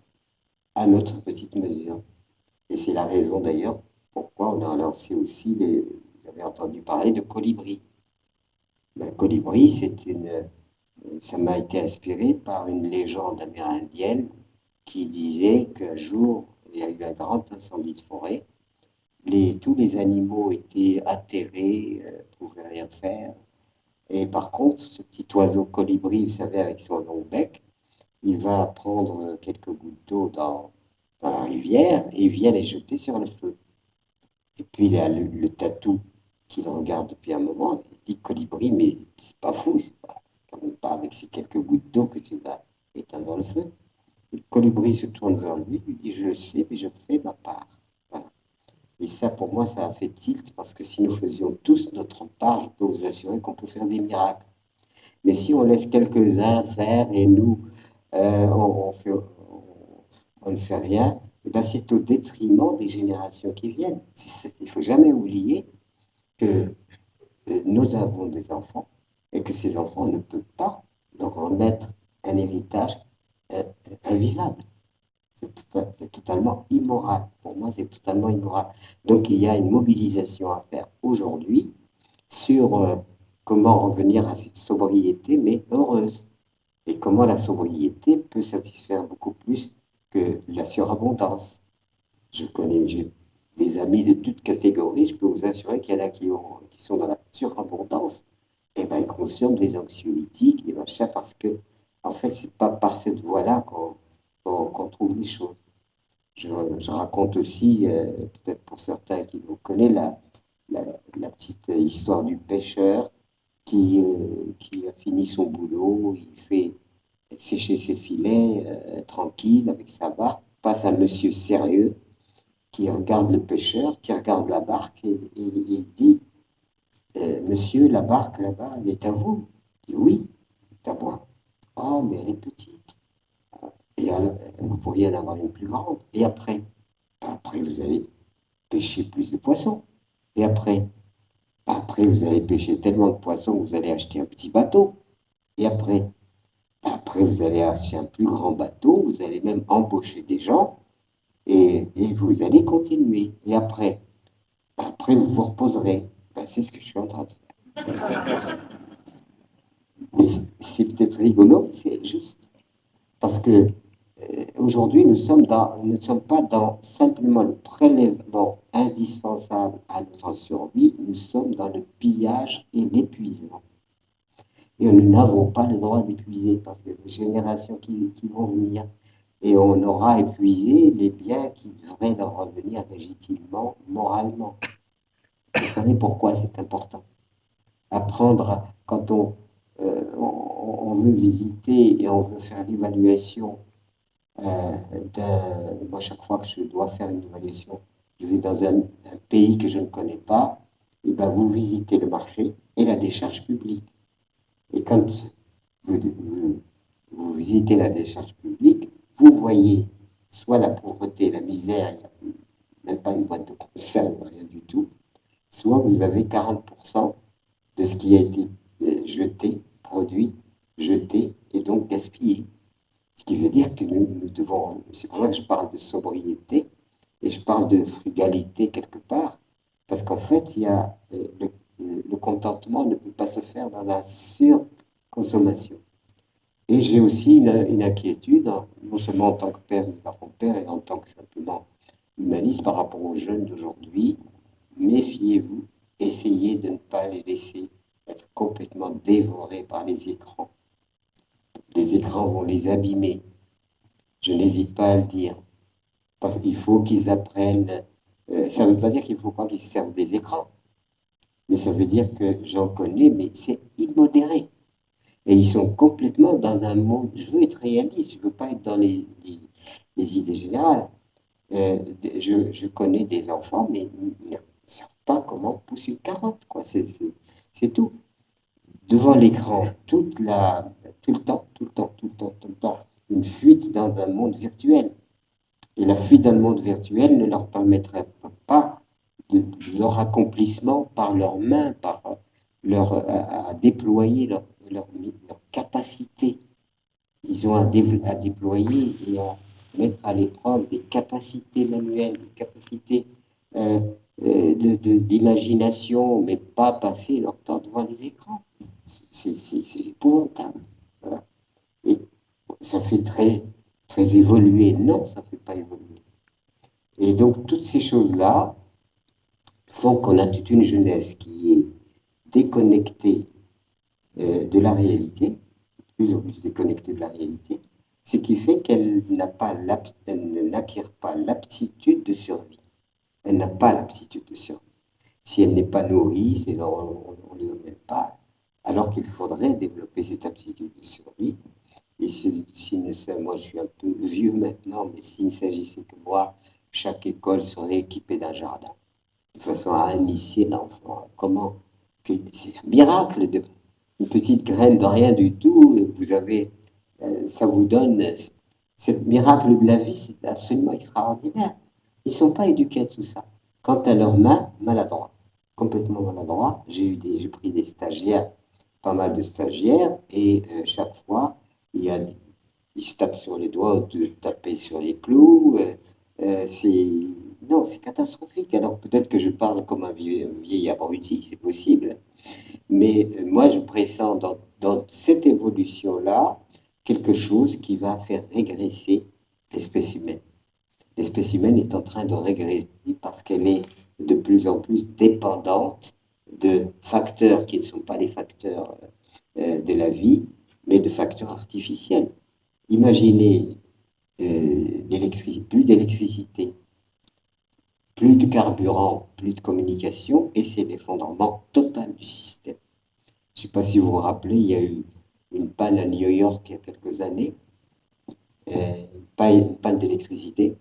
à notre petite mesure. Et c'est la raison d'ailleurs pourquoi on a lancé aussi, vous avez entendu parler de colibri. Le colibri, ça m'a été inspiré par une légende amérindienne qui disait qu'un jour, il y a eu un grand incendie de forêt. Tous les animaux étaient atterrés, ne pouvaient rien faire. Et par contre, ce petit oiseau colibri, vous savez, avec son long bec, il va prendre quelques gouttes d'eau dans la rivière et il vient les jeter sur le feu. Et puis il y a le tatou qui le regarde depuis un moment. Il dit colibri, mais c'est pas fou, c'est quand même pas avec ces quelques gouttes d'eau que tu vas éteindre le feu. Le colibri se tourne vers lui, lui dit je le sais, mais je fais ma part. Voilà. Et ça, pour moi, ça a fait tilt parce que si nous faisions tous notre part, je peux vous assurer qu'on peut faire des miracles. Mais si on laisse quelques-uns faire et nous, on ne fait rien, eh ben c'est au détriment des générations qui viennent. Il ne faut jamais oublier que nous avons des enfants et que ces enfants ne peuvent pas leur remettre un héritage euh, invivable. C'est totalement immoral. Pour moi, c'est totalement immoral. Donc, il y a une mobilisation à faire aujourd'hui sur comment revenir à cette sobriété, mais heureuse. Et comment la sobriété peut satisfaire beaucoup plus que la surabondance. J'ai des amis de toutes catégories, je peux vous assurer qu'il y en a qui sont dans la surabondance, et ben, ils consomment des anxiolytiques, et machin, parce que, en fait, c'est pas par cette voie-là qu'on trouve les choses. Je raconte aussi, peut-être pour certains qui vous connaissent, la, la petite histoire du pêcheur qui a fini son boulot, il fait sécher ses filets tranquille avec sa barque, passe un monsieur sérieux qui regarde le pêcheur, qui regarde la barque et il dit monsieur, la barque là-bas, elle est à vous. Il dit oui, c'est à moi. Oh, mais elle est petite. Et alors, vous pourriez en avoir une plus grande. Et après, après, vous allez pêcher plus de poissons. Et après, après, vous allez pêcher tellement de poissons que vous allez acheter un petit bateau. Et après, vous allez acheter un plus grand bateau, vous allez même embaucher des gens et vous allez continuer. Et après vous vous reposerez. Ben, c'est ce que je suis en train de faire. Mais c'est peut-être rigolo, c'est juste. Parce que aujourd'hui, nous ne sommes pas dans simplement le prélèvement indispensable à notre survie, nous sommes dans le pillage et l'épuisement. Et nous n'avons pas le droit d'épuiser parce que les générations qui vont venir, et on aura épuisé les biens qui devraient leur revenir légitimement, moralement. Vous savez pourquoi c'est important? Apprendre, quand on veut visiter et on veut faire l'évaluation moi, chaque fois que je dois faire une évaluation, je vais dans un pays que je ne connais pas, et ben vous visitez le marché et la décharge publique. Et quand vous visitez la décharge publique, vous voyez soit la pauvreté, la misère, il n'y a même pas une boîte de conserve, rien du tout, soit vous avez 40% de ce qui a été jeté, produit, jeté et donc gaspillé. Ce qui veut dire que nous devons, c'est pour ça que je parle de sobriété et je parle de frugalité quelque part, parce qu'en fait, il y a, le contentement ne peut pas se faire dans la surconsommation. Et j'ai aussi une inquiétude, hein, non seulement en tant que père, père et en tant que simplement humaniste par rapport aux jeunes d'aujourd'hui. Méfiez-vous, essayez de ne pas les laisser être complètement dévorés par les écrans. Les écrans vont les abîmer. Je n'hésite pas à le dire. Parce qu'il faut qu'ils apprennent. Ça ne veut pas dire qu'il ne faut pas qu'ils se servent des écrans. Mais ça veut dire que j'en connais, mais c'est immodéré. Et ils sont complètement dans un monde. Je veux être réaliste, je ne veux pas être dans les idées générales. Je connais des enfants, mais ils ne savent pas comment pousser une carotte, quoi. C'est tout. Devant l'écran, tout le temps, tout le temps, tout le temps, tout le temps, une fuite dans un monde virtuel. Et la fuite dans le monde virtuel ne leur permettrait pas de leur accomplissement par leurs mains, par à déployer leur capacité. Ils ont à déployer et à mettre à l'épreuve des capacités manuelles, des capacités euh, d'imagination, mais pas passer leur temps devant les écrans. C'est épouvantable. Voilà. Et ça fait très évoluer. Non, ça ne fait pas évoluer. Et donc, toutes ces choses-là font qu'on a toute une jeunesse qui est déconnectée de la réalité, plus en plus déconnectée de la réalité, ce qui fait qu'elle n'acquiert pas l'aptitude de survie. Elle n'a pas l'aptitude de survie. Si elle n'est pas nourrie, on ne lui donne pas, alors qu'il faudrait développer cette aptitude de survie. Et moi je suis un peu vieux maintenant, mais s'il ne s'agissait que moi, chaque école serait équipée d'un jardin, de façon à initier l'enfant. Comment c'est un miracle, une petite graine de rien du tout, vous avez, ça vous donne, ce miracle de la vie, c'est absolument extraordinaire. Ils ne sont pas éduqués à tout ça. Quant à leurs mains, maladroits, complètement maladroits. J'ai pris des stagiaires, pas mal de stagiaires, et chaque fois, il y a, ils se tapent sur les doigts de taper sur les clous. Non, c'est catastrophique. Alors peut-être que je parle comme un vieil abruti, c'est possible. Mais moi, je pressens dans cette évolution-là quelque chose qui va faire régresser l'espèce humaine. L'espèce humaine est en train de régresser parce qu'elle est de plus en plus dépendante de facteurs qui ne sont pas les facteurs de la vie, mais de facteurs artificiels. Imaginez plus d'électricité, plus de carburant, plus de communication, et c'est l'effondrement total du système. Je ne sais pas si vous vous rappelez, il y a eu une panne à New York il y a quelques années, une panne d'électricité,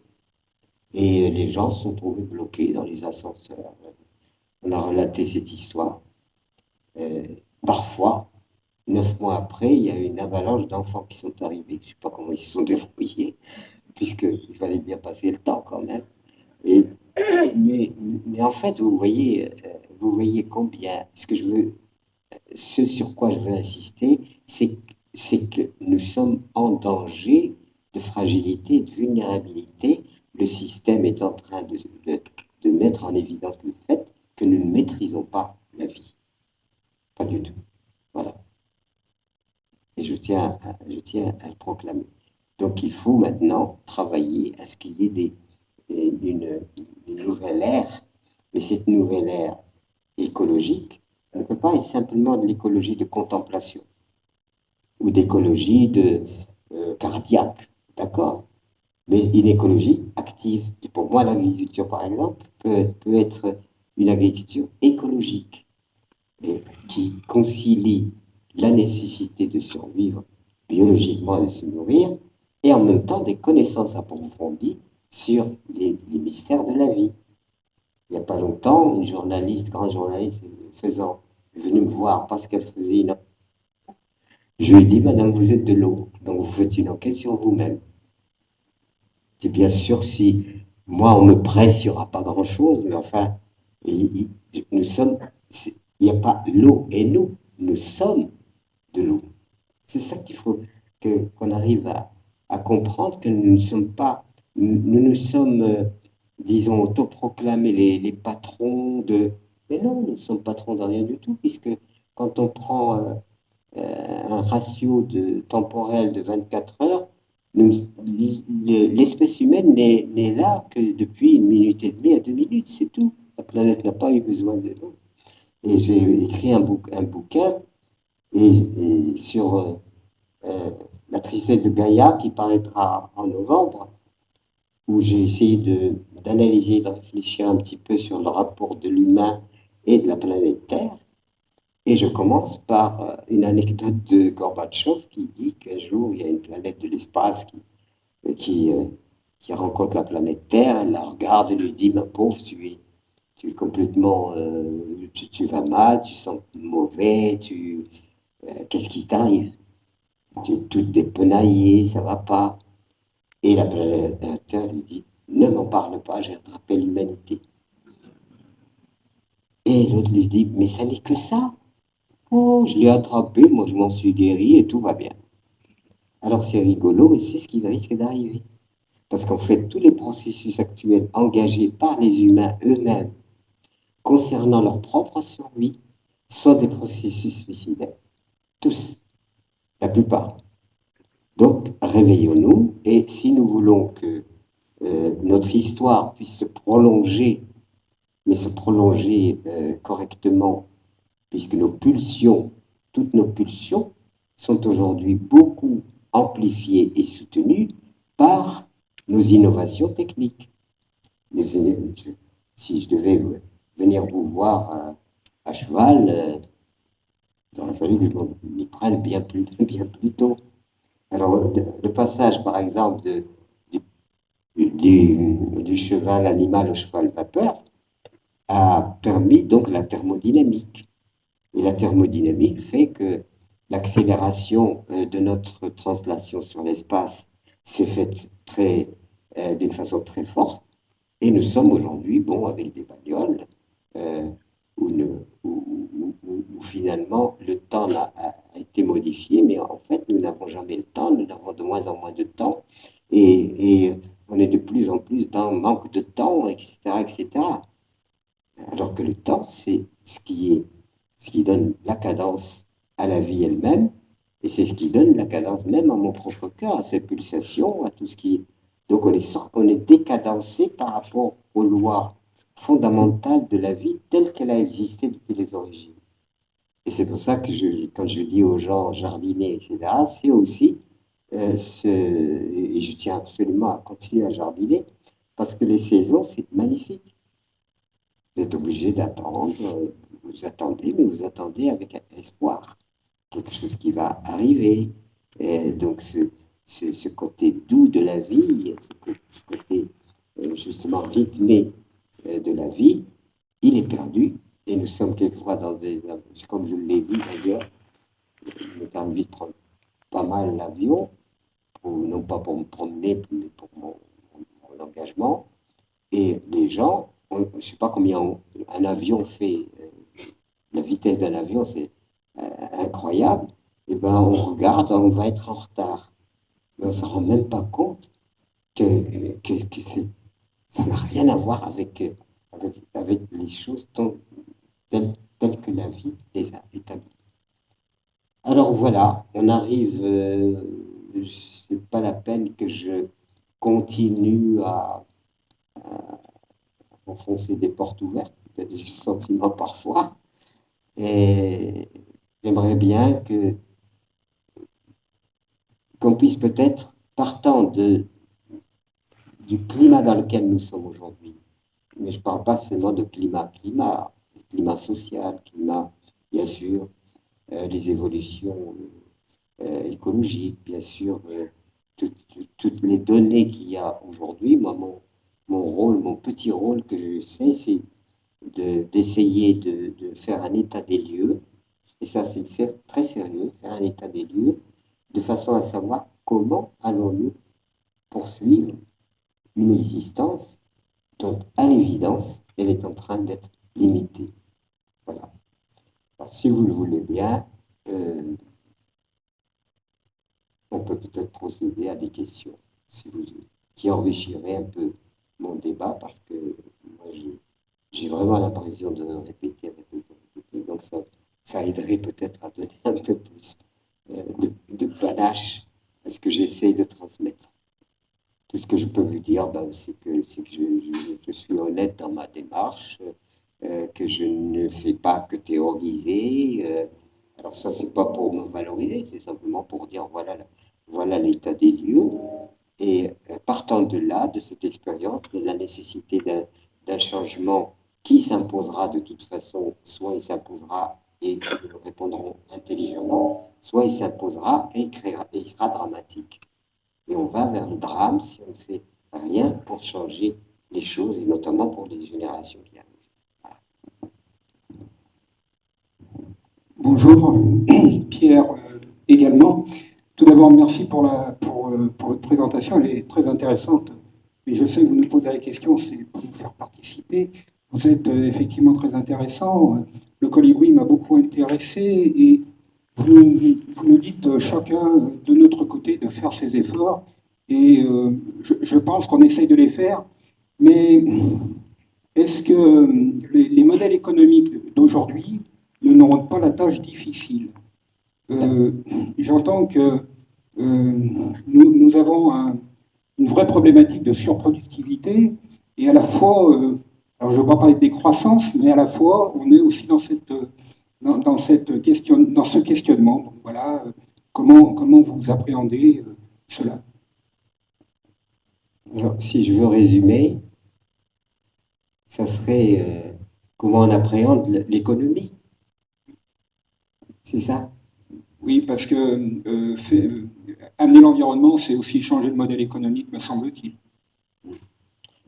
et les gens se sont trouvés bloqués dans les ascenseurs. On a relaté cette histoire. Euh, Parfois, 9 mois après, il y a eu une avalanche d'enfants qui sont arrivés. Je ne sais pas comment ils se sont débrouillés, puisqu'il fallait bien passer le temps quand même. Et, mais en fait, vous voyez combien, ce sur quoi je veux insister, c'est que nous sommes en danger de fragilité, de vulnérabilité. Le système est en train de mettre en évidence le fait que nous ne maîtrisons pas la vie. Pas du tout. Voilà. Et je tiens à le proclamer. Donc il faut maintenant travailler à ce qu'il y ait une nouvelle ère, mais cette nouvelle ère écologique ne peut pas être simplement de l'écologie de contemplation ou d'écologie cardiaque, d'accord? Mais une écologie active. Et pour moi, l'agriculture, par exemple, peut être une agriculture écologique et qui concilie la nécessité de survivre biologiquement et de se nourrir, et en même temps des connaissances approfondies sur les mystères de la vie. Il n'y a pas longtemps, une journaliste, grande journaliste, est venue me voir parce qu'elle faisait une... Je lui ai dit, Madame, vous êtes de l'eau, donc vous faites une enquête sur vous-même. Et bien sûr, si moi on me presse, il n'y aura pas grand-chose, mais enfin, nous sommes, il n'y a pas l'eau et nous sommes de l'eau. C'est ça qu'il faut qu'on arrive à comprendre, que nous ne sommes pas, nous sommes, disons, autoproclamés les patrons de... Mais non, nous ne sommes patrons de rien du tout, puisque quand on prend un ratio temporel de 24 heures, l'espèce humaine n'est là que depuis 1 minute et demie à 2 minutes, c'est tout. La planète n'a pas eu besoin de nous. Et j'ai écrit un bouquin sur euh, la tristesse de Gaïa qui paraîtra en novembre, où j'ai essayé d'analyser, de réfléchir un petit peu sur le rapport de l'humain et de la planète Terre. Et je commence par une anecdote de Gorbatchev qui dit qu'un jour, il y a une planète de l'espace qui, euh, qui rencontre la planète Terre, elle la regarde et lui dit, ma pauvre, tu es complètement, tu vas mal, tu sens mauvais, qu'est-ce qui t'arrive? Tu es toute dépenaillée, ça va pas. Et la planète Terre lui dit, ne m'en parle pas, j'ai rattrapé l'humanité. Et l'autre lui dit, mais ça n'est que ça. Oh, je l'ai attrapé, moi je m'en suis guéri et tout va bien. Alors c'est rigolo et c'est ce qui risque d'arriver. Parce qu'en fait, tous les processus actuels engagés par les humains eux-mêmes concernant leur propre survie sont des processus suicidaires. Tous, la plupart. Donc, réveillons-nous et si nous voulons que notre histoire puisse se prolonger, mais se prolonger correctement, puisque nos pulsions, toutes nos pulsions, sont aujourd'hui beaucoup amplifiées et soutenues par nos innovations techniques. Si je devais venir vous voir à cheval, il aurait fallu que je m'y prenne bien plus tôt. Alors, le passage, par exemple, du cheval animal au cheval vapeur a permis donc la thermodynamique. Et la thermodynamique fait que l'accélération de notre translation sur l'espace s'est faite d'une façon très forte. Et nous sommes aujourd'hui, bon, avec des bagnoles euh, où, où finalement le temps a été modifié, mais en fait, nous n'avons jamais le temps, nous avons de moins en moins de temps, et on est de plus en plus dans le manque de temps, etc., etc. Alors que le temps, c'est ce qui donne la cadence à la vie elle-même, et c'est ce qui donne la cadence même à mon propre cœur, à ses pulsations, à tout ce qui... Donc on est décadencé par rapport aux lois fondamentales de la vie telle qu'elle a existé depuis les origines. Et c'est pour ça que quand je dis aux gens jardiner, etc., c'est aussi et je tiens absolument à continuer à jardiner, parce que les saisons, c'est magnifique. Vous êtes obligé d'attendre, vous attendez, mais vous attendez avec espoir, quelque chose qui va arriver. Et donc ce côté doux de la vie, ce côté justement rythmé de la vie, il est perdu. Et nous sommes quelquefois dans des... Comme je l'ai dit d'ailleurs, il m'est arrivé de prendre pas mal l'avion, non pas pour me promener, mais pour mon engagement. Et les gens, je ne sais pas combien un avion fait, la vitesse d'un avion, c'est incroyable. Et ben on regarde, on va être en retard. Mais on ne se rend même pas compte que ça n'a rien à voir avec les choses telles que la vie les a établies. Alors voilà, on arrive, c'est pas la peine que je continue à enfoncer des portes ouvertes, peut-être j'ai ce sentiment parfois, et j'aimerais bien qu'on puisse peut-être, partant du climat dans lequel nous sommes aujourd'hui, mais je ne parle pas seulement de climat social, climat, bien sûr, les évolutions écologiques, bien sûr, toutes les données qu'il y a aujourd'hui. Moi, mon rôle, mon petit rôle que je sais, c'est d'essayer de faire un état des lieux, et ça c'est très sérieux, faire un état des lieux, de façon à savoir comment allons-nous poursuivre une existence dont, à l'évidence, elle est en train d'être limitée. Voilà. Alors, si vous le voulez bien, on peut peut-être procéder à des questions, si vous, qui enrichiraient un peu mon débat, parce que moi, j'ai vraiment l'impression de répéter, donc ça aiderait peut-être à donner un peu plus de panache à ce que j'essaie de transmettre. Tout ce que je peux vous dire, ben, c'est que je suis honnête dans ma démarche, que je ne fais pas que théoriser. Alors ça, c'est pas pour me valoriser, c'est simplement pour dire voilà l'état des lieux. Et partant de là, de cette expérience, de la nécessité d'un changement qui s'imposera de toute façon, soit il s'imposera et nous répondrons intelligemment, soit il s'imposera et il sera dramatique. Et on va vers le drame si on ne fait rien pour changer les choses, et notamment pour les générations qui arrivent. Bonjour, Pierre également. Tout d'abord, merci pour votre présentation, elle est très intéressante. Mais je sais que vous nous posez la question, c'est pour nous faire participer. Vous êtes effectivement très intéressant. Le colibri m'a beaucoup intéressé et vous nous dites chacun de notre côté de faire ses efforts. Et je pense qu'on essaye de les faire. Mais est-ce que les modèles économiques d'aujourd'hui ne nous rendent pas la tâche difficile? euh, J'entends que nous avons une vraie problématique de surproductivité et à la fois, alors je ne veux pas parler de décroissance, mais à la fois on est aussi dans ce questionnement. Donc voilà, comment vous appréhendez cela? Alors, si je veux résumer, ça serait comment on appréhende l'économie. C'est ça? Oui, parce que amener l'environnement, c'est aussi changer le modèle économique, me semble-t-il.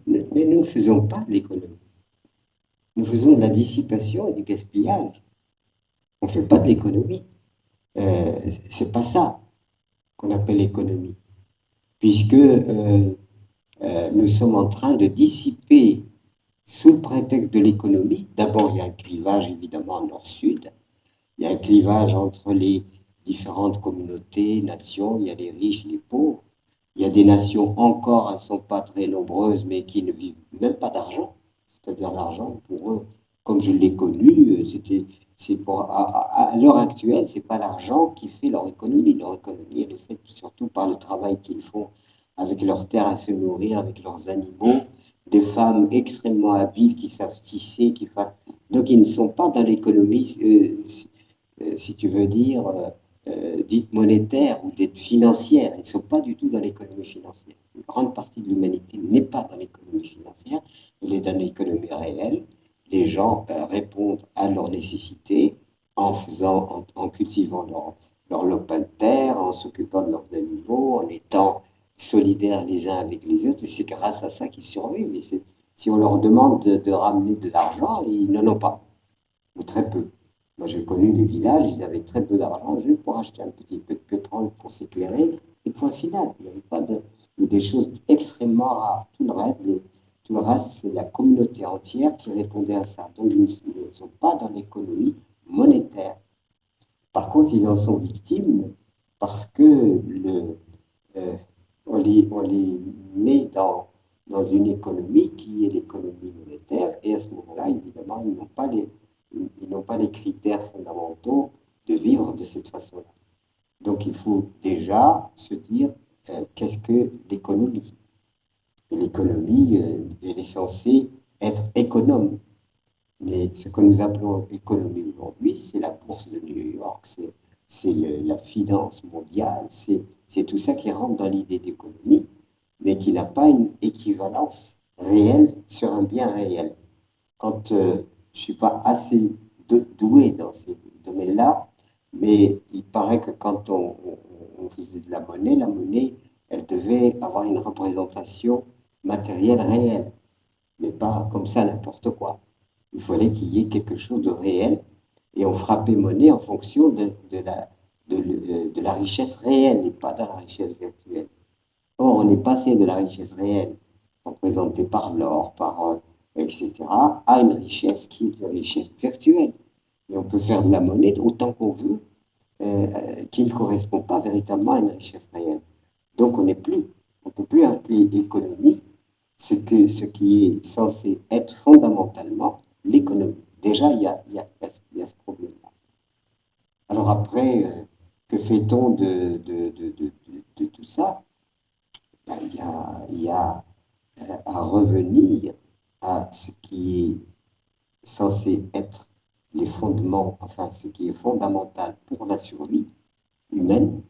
Mais nous ne faisons pas de l'économie. Nous faisons de la dissipation et du gaspillage. On ne fait pas de l'économie. C'est pas ça qu'on appelle économie, puisque nous sommes en train de dissiper sous le prétexte de l'économie. D'abord, il y a un clivage évidemment nord-sud, il y a un clivage entre les différentes communautés, nations, il y a les riches, les pauvres, il y a des nations encore, elles ne sont pas très nombreuses, mais qui ne vivent même pas d'argent, c'est-à-dire l'argent pour eux, comme je l'ai connu, à l'heure actuelle, c'est pas l'argent qui fait leur économie. Leur économie, elle est faite surtout par le travail qu'ils font avec leurs terres à se nourrir, avec leurs animaux, des femmes extrêmement habiles qui savent tisser, donc ils ne sont pas dans l'économie, si tu veux dire, dite monétaire ou dite financière. Ils ne sont pas du tout dans l'économie financière. Une grande partie de l'humanité n'est pas dans l'économie financière, elle est dans l'économie réelle. Les gens répondent à leurs nécessités en cultivant leur lopin de terre, en s'occupant de leurs animaux, en étant solidaires les uns avec les autres. Et c'est grâce à ça qu'ils survivent. Et si on leur demande de ramener de l'argent, ils n'en ont pas, ou très peu. Moi, j'ai connu des villages, ils avaient très peu d'argent juste pour acheter un petit peu de pétrole pour s'éclairer, et point final. Il n'y avait pas des choses extrêmement rares. Tout le reste, c'est la communauté entière qui répondait à ça. Donc, ils ne sont pas dans l'économie monétaire. Par contre, ils en sont victimes parce que euh, on les met dans une économie qui est l'économie monétaire, et à ce moment-là, évidemment, ils n'ont pas les critères fondamentaux de vivre de cette façon-là. Donc il faut déjà se dire qu'est-ce que l'économie? Et l'économie, elle est censée être économe. Mais ce que nous appelons économie aujourd'hui, c'est la bourse de New York, c'est la finance mondiale, c'est tout ça qui rentre dans l'idée d'économie, mais qui n'a pas une équivalence réelle sur un bien réel. Quand je ne suis pas assez doué dans ces domaines-là, mais il paraît que quand on faisait de la monnaie, elle devait avoir une représentation matérielle réelle, mais pas comme ça n'importe quoi. Il fallait qu'il y ait quelque chose de réel, et on frappait monnaie en fonction de la richesse réelle et pas de la richesse virtuelle. Or, on est passé de la richesse réelle représentée par l'or, etc., a une richesse qui est une richesse virtuelle. Et on peut faire de la monnaie autant qu'on veut, qui ne correspond pas véritablement à une richesse réelle. Donc on ne peut plus appeler économie ce qui est censé être fondamentalement l'économie. Déjà, il y a ce problème-là. Alors après, que fait-on de tout ça? Ben, il y a à revenir à ce qui est censé être les fondements, enfin ce qui est fondamental pour la survie humaine,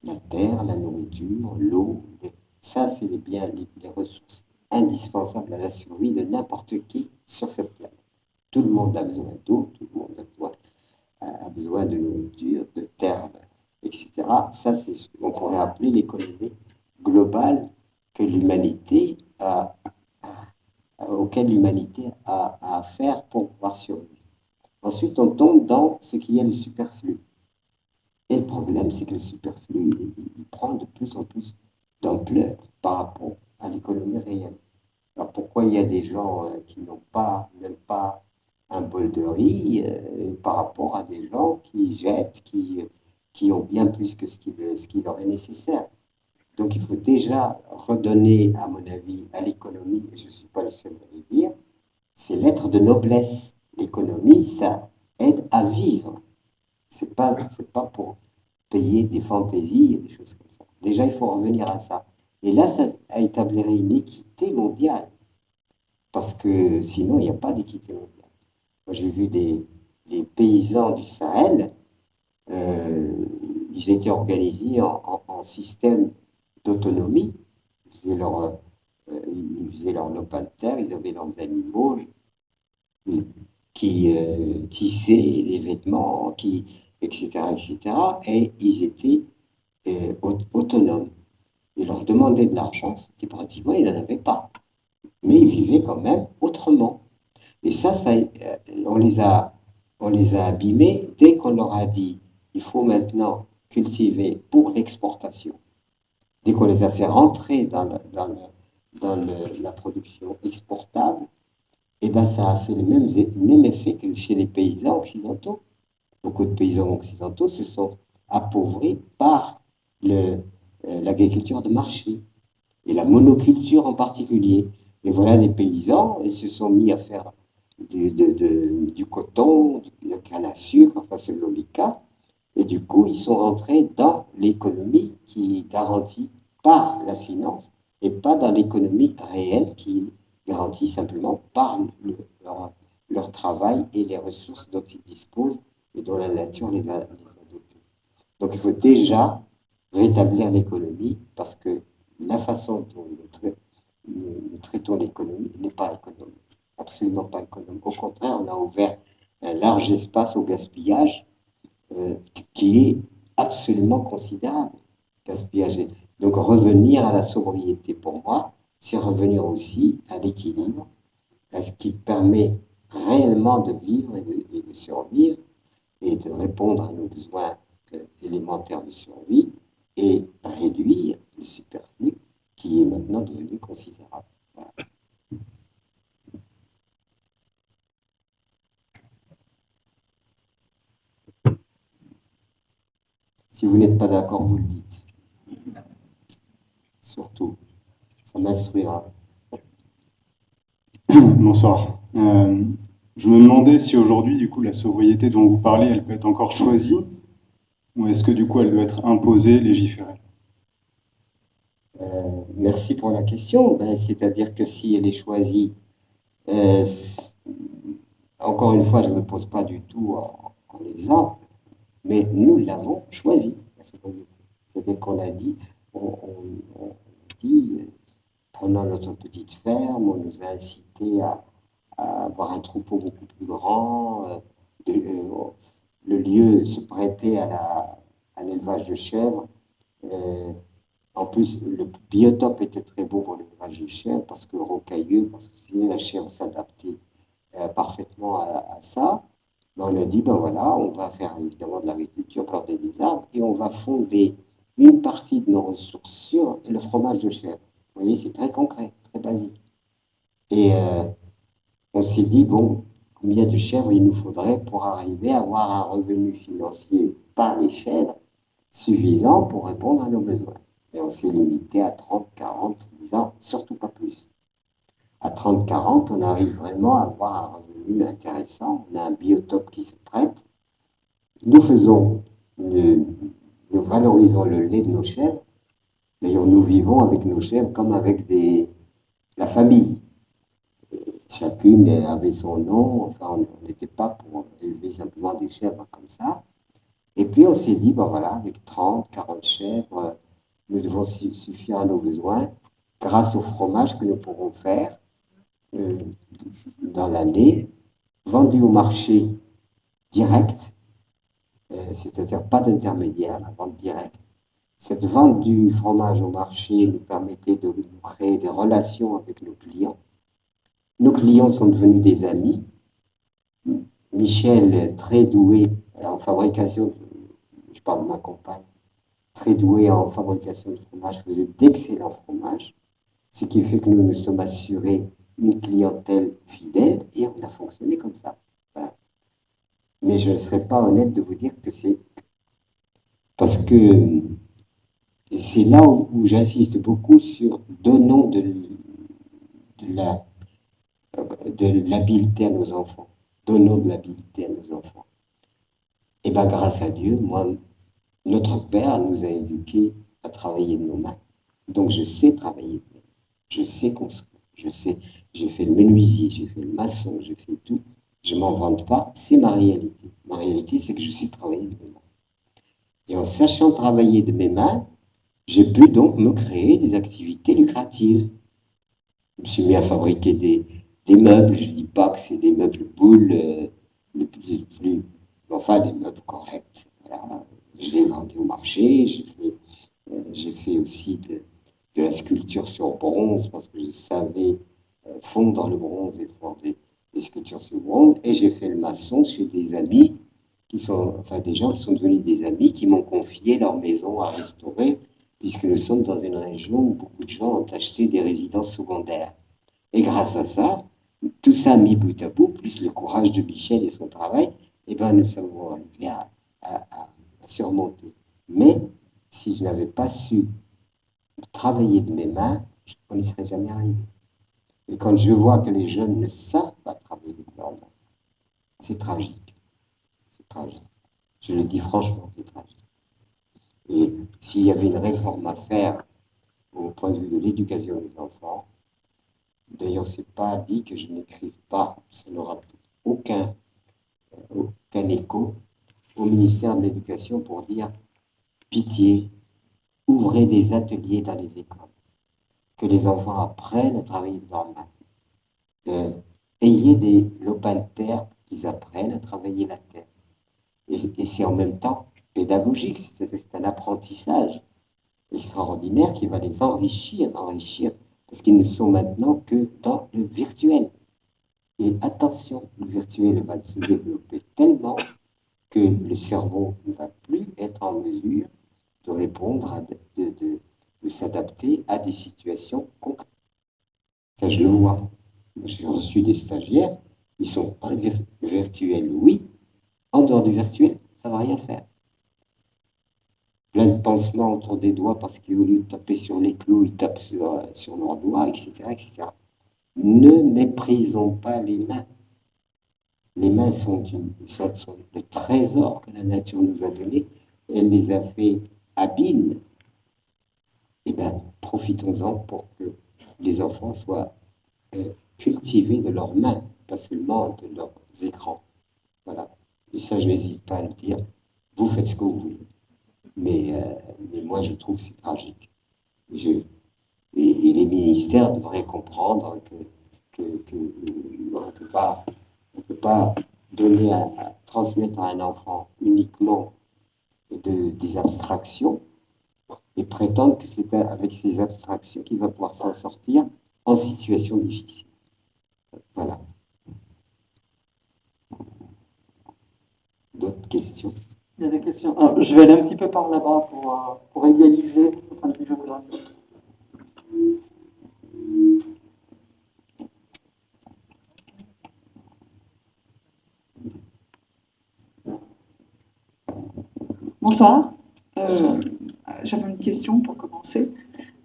la terre, la nourriture, l'eau, ça c'est les ressources indispensables à la survie de n'importe qui sur cette planète. Tout le monde a besoin d'eau, tout le monde a besoin de nourriture, de terre, etc. Ça, c'est ce qu'on pourrait appeler l'économie globale que l'humanité auquel l'humanité a affaire pour pouvoir survivre. Ensuite, on tombe dans ce qui est le superflu. Et le problème, c'est que le superflu, il prend de plus en plus d'ampleur par rapport à l'économie réelle. Alors pourquoi il y a des gens qui n'ont pas, même pas un bol de riz par rapport à des gens qui jettent, qui ont bien plus que ce qui leur est nécessaire. Donc il faut déjà redonner, à mon avis, à l'économie, et je ne suis pas le seul à le dire, c'est l'être de noblesse. L'économie, ça aide à vivre. C'est pas pour payer des fantaisies et des choses comme ça. Déjà, il faut revenir à ça. Et là, ça établirait une équité mondiale. Parce que sinon, il n'y a pas d'équité mondiale. Moi, j'ai vu des paysans du Sahel, ils étaient organisés en système d'autonomie. Ils faisaient leur lopin de terre, ils avaient leurs animaux qui tissaient les vêtements, etc., etc. Et ils étaient autonomes. Ils leur demandaient de l'argent, c'était pratiquement, ils n'en avaient pas. Mais ils vivaient quand même autrement. Et on les a abîmés dès qu'on leur a dit il faut maintenant cultiver pour l'exportation. Dès qu'on les a fait rentrer la production exportable, et ben ça a fait le même effet que chez les paysans occidentaux. Beaucoup de paysans occidentaux se sont appauvris par l'agriculture de marché et la monoculture en particulier. Et voilà, les paysans ils se sont mis à faire du coton, du canne à sucre, enfin c'est l'olica, et du coup ils sont rentrés dans l'économie qui est garantie par la finance et pas dans l'économie réelle qui est garantie simplement par leur travail et les ressources dont ils disposent et dont la nature les a dotées. Donc il faut déjà rétablir l'économie parce que la façon dont nous traitons l'économie n'est pas économique, absolument pas économique. Au contraire, on a ouvert un large espace au gaspillage qui est absolument considérable. Gaspillage. Donc revenir à la sobriété pour moi, c'est revenir aussi à l'équilibre, à ce qui permet réellement de vivre et de survivre et de répondre à nos besoins élémentaires de survie et réduire le superflu qui est maintenant devenu considérable. Voilà. Si vous n'êtes pas d'accord, vous le dites. Surtout, ça m'instruira. Bonsoir. Je me demandais si aujourd'hui, du coup, la sobriété dont vous parlez, elle peut être encore choisie, ou est-ce que du coup, elle doit être imposée, légiférée? Merci pour la question. Ben, c'est-à-dire que si elle est choisie, euh, encore une fois, je ne me pose pas du tout en exemple, mais nous l'avons choisi. C'est-à-dire qu'on a dit, on dit, prenant notre petite ferme, on nous a incité à avoir un troupeau beaucoup plus grand. Le lieu se prêtait à l'élevage de chèvres. Euh, En plus, le biotope était très beau pour l'élevage de chèvres parce que rocailleux, parce que la chèvre s'adaptait parfaitement à ça. Ben, on a dit, ben voilà, on va faire évidemment de l'agriculture, planter des arbres et on va fonder une partie de nos ressources sur le fromage de chèvre. Vous voyez, c'est très concret, très basique. Et on s'est dit, bon, combien de chèvres il nous faudrait pour arriver à avoir un revenu financier par les chèvres suffisant pour répondre à nos besoins. Et on s'est limité à 30, 40, disant surtout pas plus. À 30, 40, on arrive vraiment à avoir un revenu intéressant. On a un biotope qui se prête. Nous faisons, nous valorisons le lait de nos chèvres. D'ailleurs, nous vivons avec nos chèvres comme avec la famille. Chacune avait son nom. Enfin, on n'était pas pour élever simplement des chèvres comme ça. Et puis, on s'est dit, ben voilà, avec 30, 40 chèvres, nous devons suffire à nos besoins grâce au fromage que nous pourrons faire euh, dans l'année, vendu au marché direct, c'est-à-dire pas d'intermédiaire, la vente directe. Cette vente du fromage au marché nous permettait de nous créer des relations avec nos clients. Nos clients sont devenus des amis. Michel, très doué en fabrication, je parle de ma compagne, très doué en fabrication de fromage, faisait d'excellents fromages, ce qui fait que nous nous sommes assurés une clientèle fidèle et on a fonctionné comme ça. Voilà. Mais je ne serais pas honnête de vous dire que c'est parce que c'est là où j'insiste beaucoup sur donnons de l'habileté à nos enfants. Donnons de l'habileté à nos enfants. Et bien, grâce à Dieu, moi, notre Père nous a éduqués à travailler de nos mains. Donc, je sais travailler de mes mains. Je sais construire. Je sais, j'ai fait le menuisier, j'ai fait le maçon, j'ai fait tout. Je ne m'en vante pas, c'est ma réalité. Ma réalité, c'est que je sais travailler de mes mains. Et en sachant travailler de mes mains, j'ai pu donc me créer des activités lucratives. Je me suis mis à fabriquer des meubles. Je ne dis pas que c'est des meubles boules, enfin des meubles corrects. Voilà. Je les vendais au marché. J'ai fait aussi de la sculpture sur bronze parce que je savais fondre le bronze et faire des sculptures sur bronze. Et j'ai fait le maçon chez des amis qui sont, enfin des gens qui sont devenus des amis qui m'ont confié leur maison à restaurer puisque nous sommes dans une région où beaucoup de gens ont acheté des résidences secondaires. Et grâce à ça, tout ça mis bout à bout, plus le courage de Michel et son travail, eh ben, nous sommes arrivés à surmonter. Mais si je n'avais pas su travailler de mes mains, on n'y serait jamais arrivé. Et quand je vois que les jeunes ne savent pas travailler de leurs mains, c'est tragique. C'est tragique. Je le dis franchement, c'est tragique. Et s'il y avait une réforme à faire au point de vue de l'éducation des enfants, d'ailleurs, ce n'est pas dit que je n'écrive pas, ça n'aura aucun écho au ministère de l'Éducation pour dire pitié, ouvrez des ateliers dans les écoles, que les enfants apprennent à travailler de leurs mains. Ayez des lopins de terre qu'ils apprennent à travailler la terre. Et c'est en même temps pédagogique, c'est un apprentissage extraordinaire qui va les enrichir, parce qu'ils ne sont maintenant que dans le virtuel. Et attention, le virtuel va se développer tellement que le cerveau ne va plus être en mesure de répondre, de s'adapter à des situations concrètes. Ça, je le vois. J'ai reçu des stagiaires, ils sont dans le virtuel, oui. En dehors du virtuel, ça ne va rien faire. Plein de pansements autour des doigts parce qu'au lieu de taper sur les clous, ils tapent sur leurs doigts, etc., etc. Ne méprisons pas les mains. Les mains sont le trésor que la nature nous a donné. Elle les a fait habiles. Eh bien, profitons-en pour que les enfants soient cultivés de leurs mains, pas seulement de leurs écrans. Voilà. Et ça, je n'hésite pas à le dire. Vous faites ce que vous voulez. Mais moi, je trouve que c'est tragique. Et les ministères devraient comprendre qu'on ne peut pas donner transmettre à un enfant uniquement des abstractions et prétendre que c'est avec ces abstractions qu'il va pouvoir s'en sortir en situation difficile. Voilà. D'autres questions? Il y a des questions. Alors, je vais aller un petit peu par là-bas pour égaliser au point de vue géographique. Bonsoir. J'avais une question pour commencer.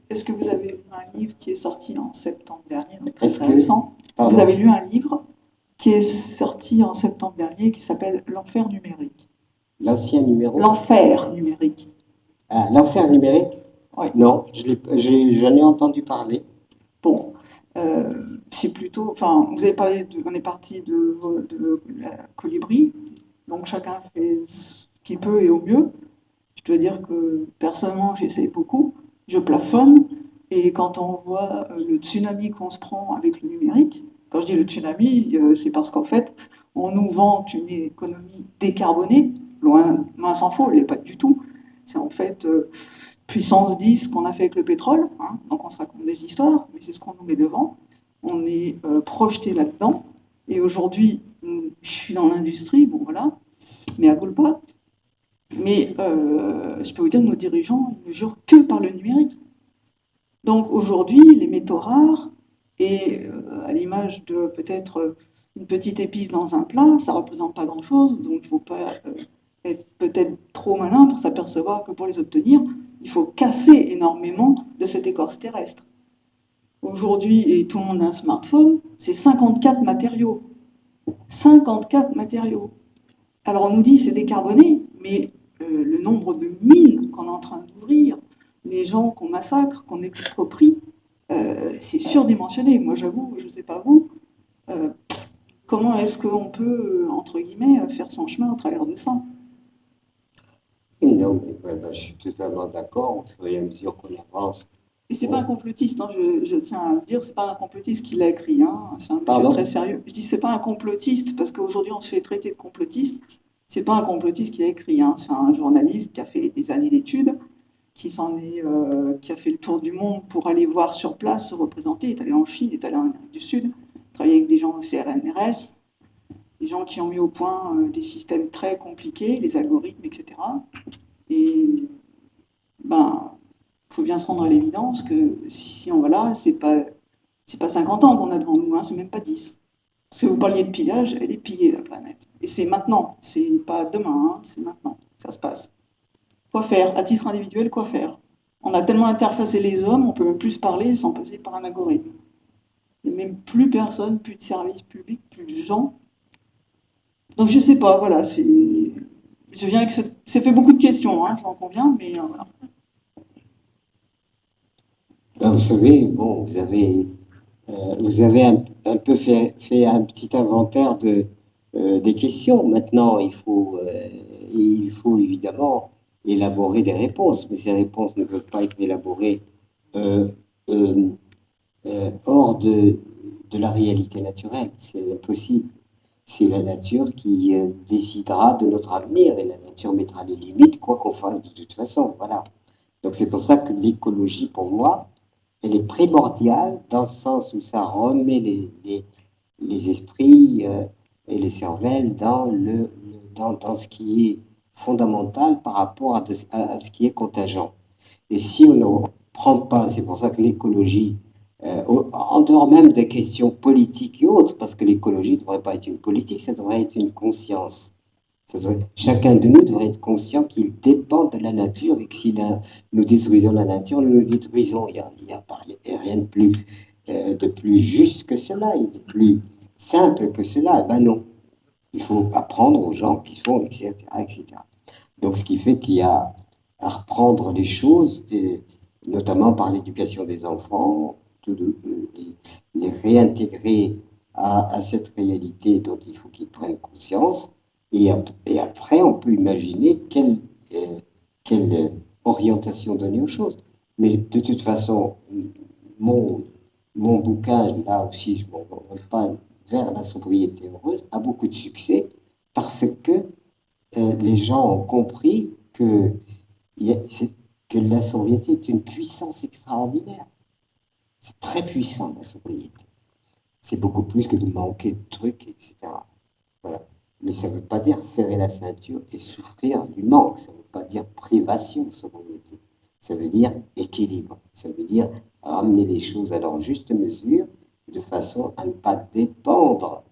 Est-ce que vous avez lu un livre qui est sorti en septembre dernier, donc très récent? Vous avez lu un livre qui est sorti en septembre dernier qui s'appelle L'enfer numérique. L'ancien numéro? L'enfer numérique. Ah, l'enfer numérique? Oui. Non, j'en ai entendu parler. Bon, c'est plutôt, enfin, vous avez parlé, on est parti de la colibri, donc chacun fait ce qu'il peut et au mieux. Je dois dire que personnellement, j'essaie beaucoup, je plafonne, et quand on voit le tsunami qu'on se prend avec le numérique, quand je dis le tsunami, c'est parce qu'en fait, on nous vante une économie décarbonée, loin s'en faut, elle n'est pas du tout. C'est en fait puissance 10 qu'on a fait avec le pétrole, hein, donc on se raconte des histoires, mais c'est ce qu'on nous met devant. On est projeté là-dedans, et aujourd'hui, je suis dans l'industrie, bon voilà, mais à culpa. Mais je peux vous dire que nos dirigeants ne jurent que par le numérique. Donc aujourd'hui, les métaux rares, et à l'image de peut-être une petite épice dans un plat, ça ne représente pas grand-chose, donc il ne faut pas être peut-être trop malin pour s'apercevoir que pour les obtenir, il faut casser énormément de cette écorce terrestre. Aujourd'hui, et tout le monde a un smartphone, c'est 54 matériaux. 54 matériaux. Alors on nous dit c'est décarboné, mais le nombre de mines qu'on est en train d'ouvrir, les gens qu'on massacre, qu'on exproprie, c'est surdimensionné. Moi j'avoue, je ne sais pas vous, comment est-ce qu'on peut, entre guillemets, faire son chemin au travers de ça? Non, mais je suis totalement d'accord, au fur et à mesure qu'on avance. Et c'est pas un complotiste, hein, je tiens à le dire, c'est pas un complotiste qui l'a écrit, hein, c'est un monsieur très sérieux. Je dis c'est pas un complotiste, parce qu'aujourd'hui on se fait traiter de complotiste, c'est pas un complotiste qui l'a écrit, hein, c'est un journaliste qui a fait des années d'études, qui a fait le tour du monde pour aller voir sur place, se représenter, est allé en Chine, est allé en Amérique du Sud, travailler avec des gens au CRNRS, des gens qui ont mis au point des systèmes très compliqués, les algorithmes, etc. Et ben, il faut bien se rendre à l'évidence que si on va là, c'est pas 50 ans qu'on a devant nous, hein, c'est même pas 10. Si vous parliez de pillage, elle est pillée, la planète. Et c'est maintenant, c'est pas demain, hein, c'est maintenant, ça se passe. Quoi faire? À titre individuel, quoi faire? On a tellement interfacé les hommes, on peut même plus se parler sans passer par un algorithme. Il n'y a même plus personne, plus de services publics, plus de gens. Donc je sais pas, voilà, c'est... Je viens avec c'est fait beaucoup de questions, hein, j'en conviens, mais voilà. Ben, vous savez, bon, vous avez un peu fait un petit inventaire des questions. Maintenant, il faut évidemment élaborer des réponses, mais ces réponses ne peuvent pas être élaborées euh, euh, hors de la réalité naturelle. C'est impossible. C'est la nature qui décidera de notre avenir et la nature mettra des limites, quoi qu'on fasse de toute façon. Voilà. Donc c'est pour ça que l'écologie, pour moi, elle est primordiale dans le sens où ça remet les esprits et les cervelles dans ce qui est fondamental par rapport à ce qui est contingent. Et si on ne prend pas, c'est pour ça que l'écologie, en dehors même des questions politiques et autres, parce que l'écologie ne devrait pas être une politique, ça devrait être une conscience. Chacun de nous devrait être conscient qu'il dépend de la nature et que si nous détruisons la nature, nous nous détruisons. Il n'y a rien de plus juste que cela et de plus simple que cela. Ben non. Il faut apprendre aux gens qui font, etc., etc. Donc, ce qui fait qu'il y a à reprendre les choses, et notamment par l'éducation des enfants, les réintégrer à cette réalité dont il faut qu'ils prennent conscience. Et après, on peut imaginer quelle orientation donner aux choses. Mais de toute façon, mon, mon bouquin, là aussi, je ne m'envole pas vers la sobriété heureuse, a beaucoup de succès parce que les gens ont compris que la sobriété est une puissance extraordinaire. C'est très puissant, la sobriété. C'est beaucoup plus que de manquer de trucs, etc. Voilà. Mais ça ne veut pas dire serrer la ceinture et souffrir du manque. Ça ne veut pas dire privation, sobriété. Ça veut dire équilibre. Ça veut dire ramener les choses à leur juste mesure, de façon à ne pas dépendre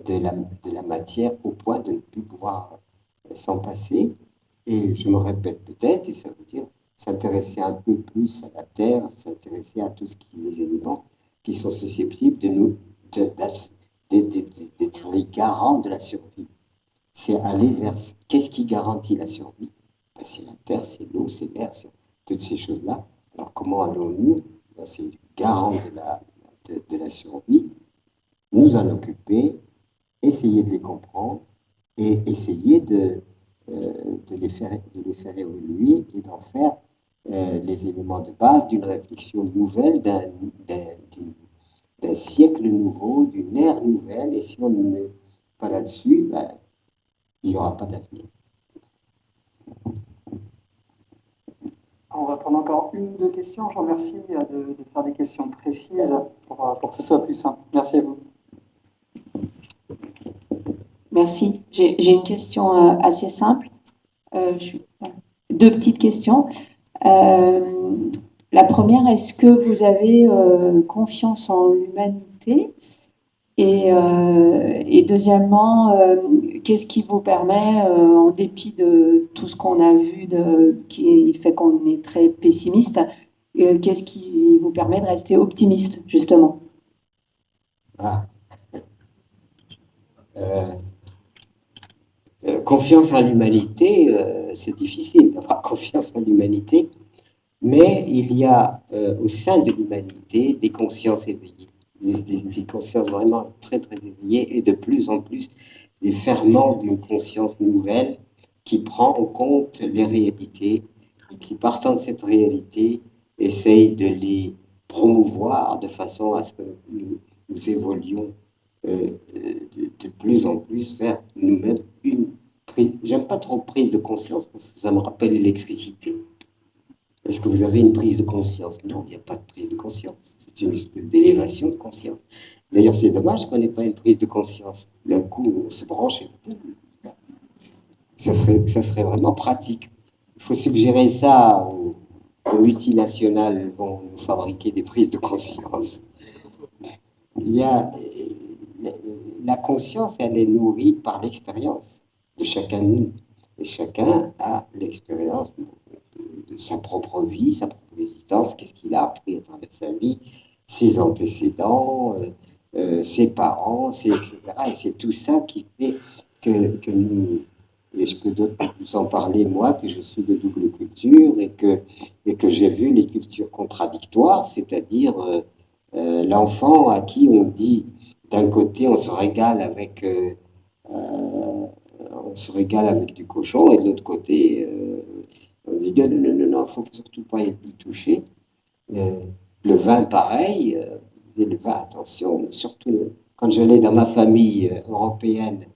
de la matière au point de ne plus pouvoir s'en passer Et je me répète peut-être, et ça veut dire s'intéresser un peu plus à la Terre, s'intéresser à tout ce qui les éléments qui sont susceptibles de nous d'être les garants de la survie. C'est aller vers qu'est-ce qui garantit la survie? Ben, c'est la terre, c'est l'eau, c'est l'air, c'est toutes ces choses-là. Alors comment allons-nous, ben, c'est garant de la survie, nous en occuper, essayer de les comprendre et essayer de les faire évoluer et d'en faire les éléments de base d'une réflexion nouvelle, d'un siècle nouveau, d'une ère nouvelle. Et si on ne met pas là-dessus, ben, il n'y aura pas d'avenir. On va prendre encore une ou deux questions. Je vous remercie de faire des questions précises pour que ce soit plus simple. Merci à vous. Merci. J'ai une question assez simple. Deux petites questions. La première, est-ce que vous avez confiance en l'humanité? Et deuxièmement, qu'est-ce qui vous permet, en dépit de tout ce qu'on a vu qui fait qu'on est très pessimiste, qu'est-ce qui vous permet de rester optimiste, justement? Ah. Confiance en l'humanité, c'est difficile d'avoir confiance en l'humanité, mais il y a au sein de l'humanité des consciences éveillées, des consciences vraiment très très éveillées et de plus en plus des ferments d'une conscience nouvelle qui prend en compte les réalités et qui, partant de cette réalité, essaye de les promouvoir de façon à ce que nous évoluions de plus en plus vers nous-mêmes une prise. J'aime pas trop prise de conscience parce que ça me rappelle l'électricité. Est-ce que vous avez une prise de conscience? Non, il n'y a pas de prise de conscience. C'est une espèce d'élévation de conscience. D'ailleurs, c'est dommage qu'on n'ait pas une prise de conscience. D'un coup, on se branche et ça serait vraiment pratique. Il faut suggérer ça aux multinationales qui vont nous fabriquer des prises de conscience. Il y a la conscience, elle est nourrie par l'expérience de chacun de nous. Et chacun a l'expérience de sa propre vie, sa propre existence, qu'est-ce qu'il a appris à travers sa vie, ses antécédents, ses parents, etc. Et c'est tout ça qui fait que nous, et je peux vous en parler moi, que je suis de double culture et que j'ai vu les cultures contradictoires, c'est-à-dire l'enfant à qui on dit d'un côté on se régale avec du cochon et de l'autre côté on dit non, non, non, non, faut surtout pas y toucher. Le vin pareil, le vin, attention, surtout quand j'allais dans ma famille européenne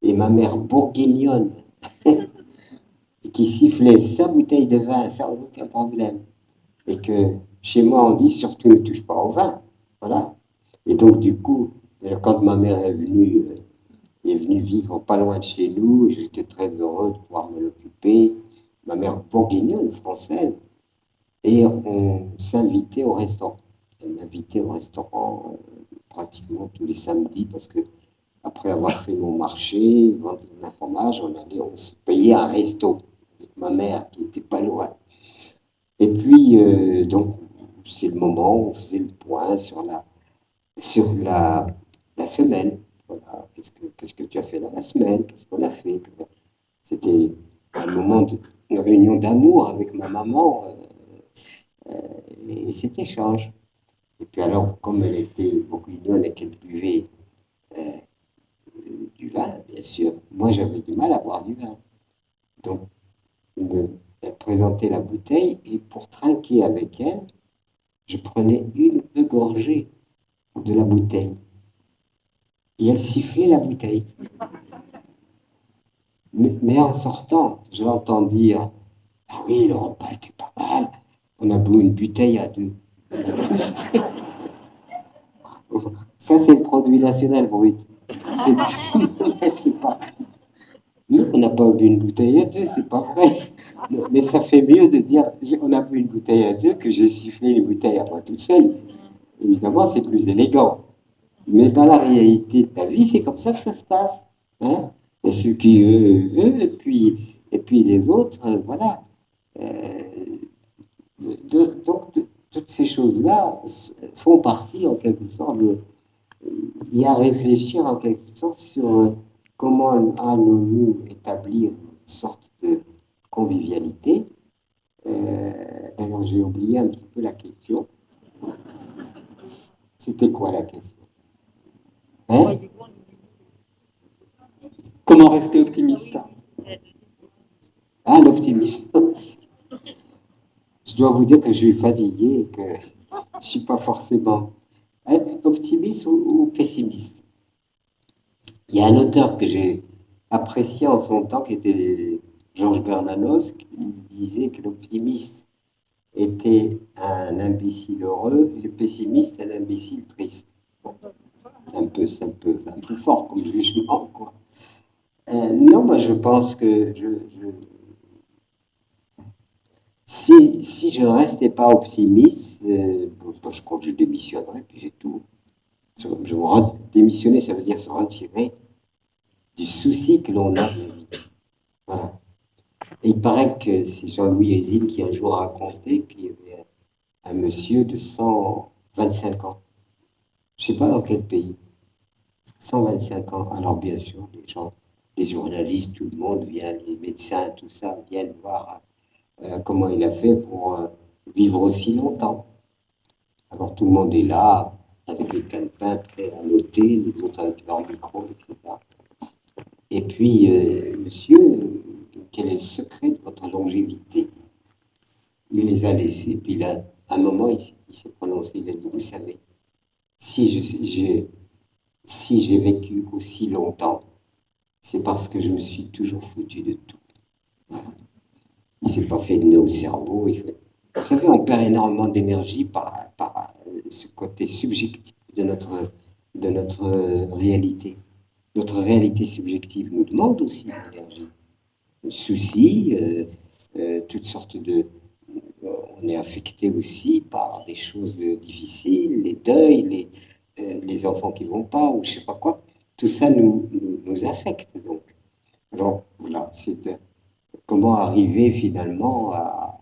et ma mère bourguignonne qui sifflait sa bouteille de vin sans aucun problème et que chez moi on dit surtout ne touche pas au vin, voilà. Et donc du coup, quand ma mère est venue vivre pas loin de chez nous, j'étais très heureux de pouvoir me l'occuper, ma mère bourguignonne française, et on s'invitait au restaurant. Elle m'invitait au restaurant pratiquement tous les samedis parce que après avoir fait mon marché, vendre mon fromage, on se payait un resto avec ma mère qui n'était pas loin. Et puis, donc, c'est le moment où on faisait le point sur la semaine. Voilà, qu'est-ce que tu as fait dans la semaine? Qu'est-ce qu'on a fait? C'était un moment une réunion d'amour avec ma maman et cet échange. Et puis alors, comme elle était bourguignonne et qu'elle buvait du vin, bien sûr, moi j'avais du mal à boire du vin. Donc, elle présentait la bouteille et pour trinquer avec elle, je prenais une gorgée de la bouteille. Et elle sifflait la bouteille. Mais en sortant, je l'entends dire « Ah oui, le repas était pas mal. On a bu une bouteille à deux. » Ça, c'est le produit national brut. C'est pas... Nous, on n'a pas bu une bouteille à deux, c'est pas vrai. Mais ça fait mieux de dire on a bu une bouteille à deux que j'ai sifflé une bouteille à moi toute seule. Évidemment, c'est plus élégant. Mais dans la réalité de la vie, c'est comme ça que ça se passe. Hein? Et ceux qui, Et puis les autres, voilà. Donc, toutes ces choses-là font partie, en quelque sorte, il y a à réfléchir, en quelque sorte, sur comment allons-nous établir une sorte de convivialité. D'ailleurs, j'ai oublié un petit peu la question. C'était quoi la question? Hein? Comment rester optimiste? Ah, l'optimisme. Je dois vous dire que je suis fatigué et que je ne suis pas forcément optimiste ou pessimiste. Il y a un auteur que j'ai apprécié en son temps qui était Georges Bernanos, qui disait que l'optimiste était un imbécile heureux et le pessimiste un imbécile triste. Bon, c'est un peu fort comme jugement, quoi. Non, moi je pense que si je ne restais pas optimiste, je crois que je démissionnerais, puis j'ai tout. Démissionner, ça veut dire se retirer du souci que l'on a de la vie. Voilà. Et il paraît que c'est Jean-Louis Hésine qui un jour a raconté qu'il y avait un monsieur de 125 ans. Je ne sais pas dans quel pays. 125 ans. Alors bien sûr, les gens, les journalistes, tout le monde vient, les médecins, tout ça, viennent voir comment il a fait pour vivre aussi longtemps. Alors tout le monde est là, avec les calepins prêts à noter, les autres avec leur micro, etc. Et puis, monsieur, quel est le secret de votre longévité? Il les a laissés. Puis là, à un moment, il s'est prononcé, il a dit, vous savez, si j'ai vécu aussi longtemps, c'est parce que je me suis toujours foutu de tout. Il ne s'est pas fait de nœud au cerveau. Vous savez, on perd énormément d'énergie par ce côté subjectif de notre réalité. Notre réalité subjective nous demande aussi de l'énergie. Soucis, toutes sortes de... On est affecté aussi par des choses difficiles, les deuils, les enfants qui ne vont pas, ou je ne sais pas quoi. Tout ça nous affecte. Donc. Alors, voilà, c'est comment arriver finalement à...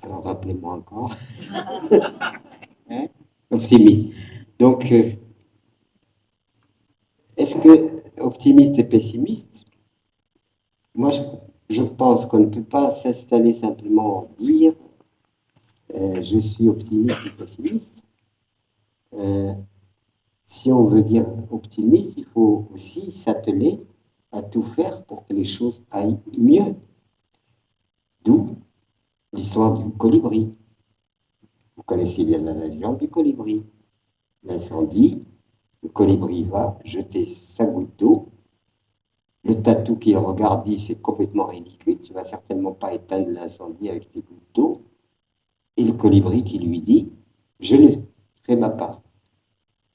Alors, rappelez-moi encore. Hein? Optimiste. Donc, est-ce que optimiste et pessimiste, moi, je pense qu'on ne peut pas s'installer simplement dire je suis optimiste ou pessimiste. Si on veut dire optimiste, il faut aussi s'atteler à tout faire pour que les choses aillent mieux. D'où l'histoire du colibri. Vous connaissez bien la légende du colibri. L'incendie, le colibri va jeter sa goutte d'eau. Le tatou qui le regarde dit c'est complètement ridicule, tu ne vas certainement pas éteindre l'incendie avec tes gouttes d'eau. Et le colibri qui lui dit je ne ferai ma part.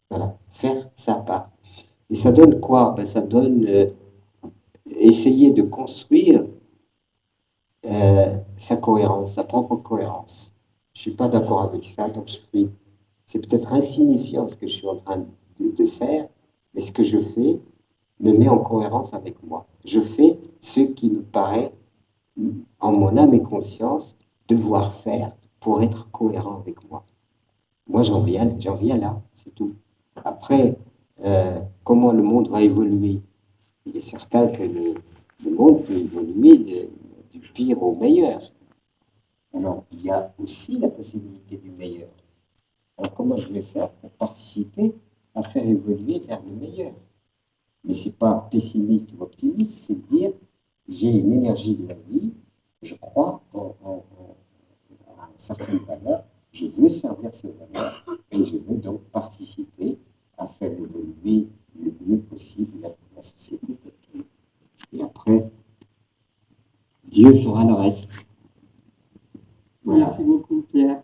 Voilà, faire sa part. Et ça donne quoi? Ben, ça donne essayer de construire sa cohérence, sa propre cohérence. Je ne suis pas d'accord avec ça, donc c'est peut-être insignifiant ce que je suis en train de faire, mais ce que je fais me met en cohérence avec moi. Je fais ce qui me paraît, en mon âme et conscience, devoir faire pour être cohérent avec moi. Moi, j'en viens là, c'est tout. Après, comment le monde va évoluer? Il est certain que le monde peut évoluer du pire au meilleur. Alors, il y a aussi la possibilité du meilleur. Alors, comment je vais faire pour participer à faire évoluer vers le meilleur? Mais ce n'est pas pessimiste ou optimiste, c'est dire j'ai une énergie de la vie, je crois en certaines valeurs, je veux servir ces valeurs et je veux donc participer à faire évoluer le mieux possible la société. Et après, Dieu fera le reste. Voilà. Merci beaucoup, Pierre.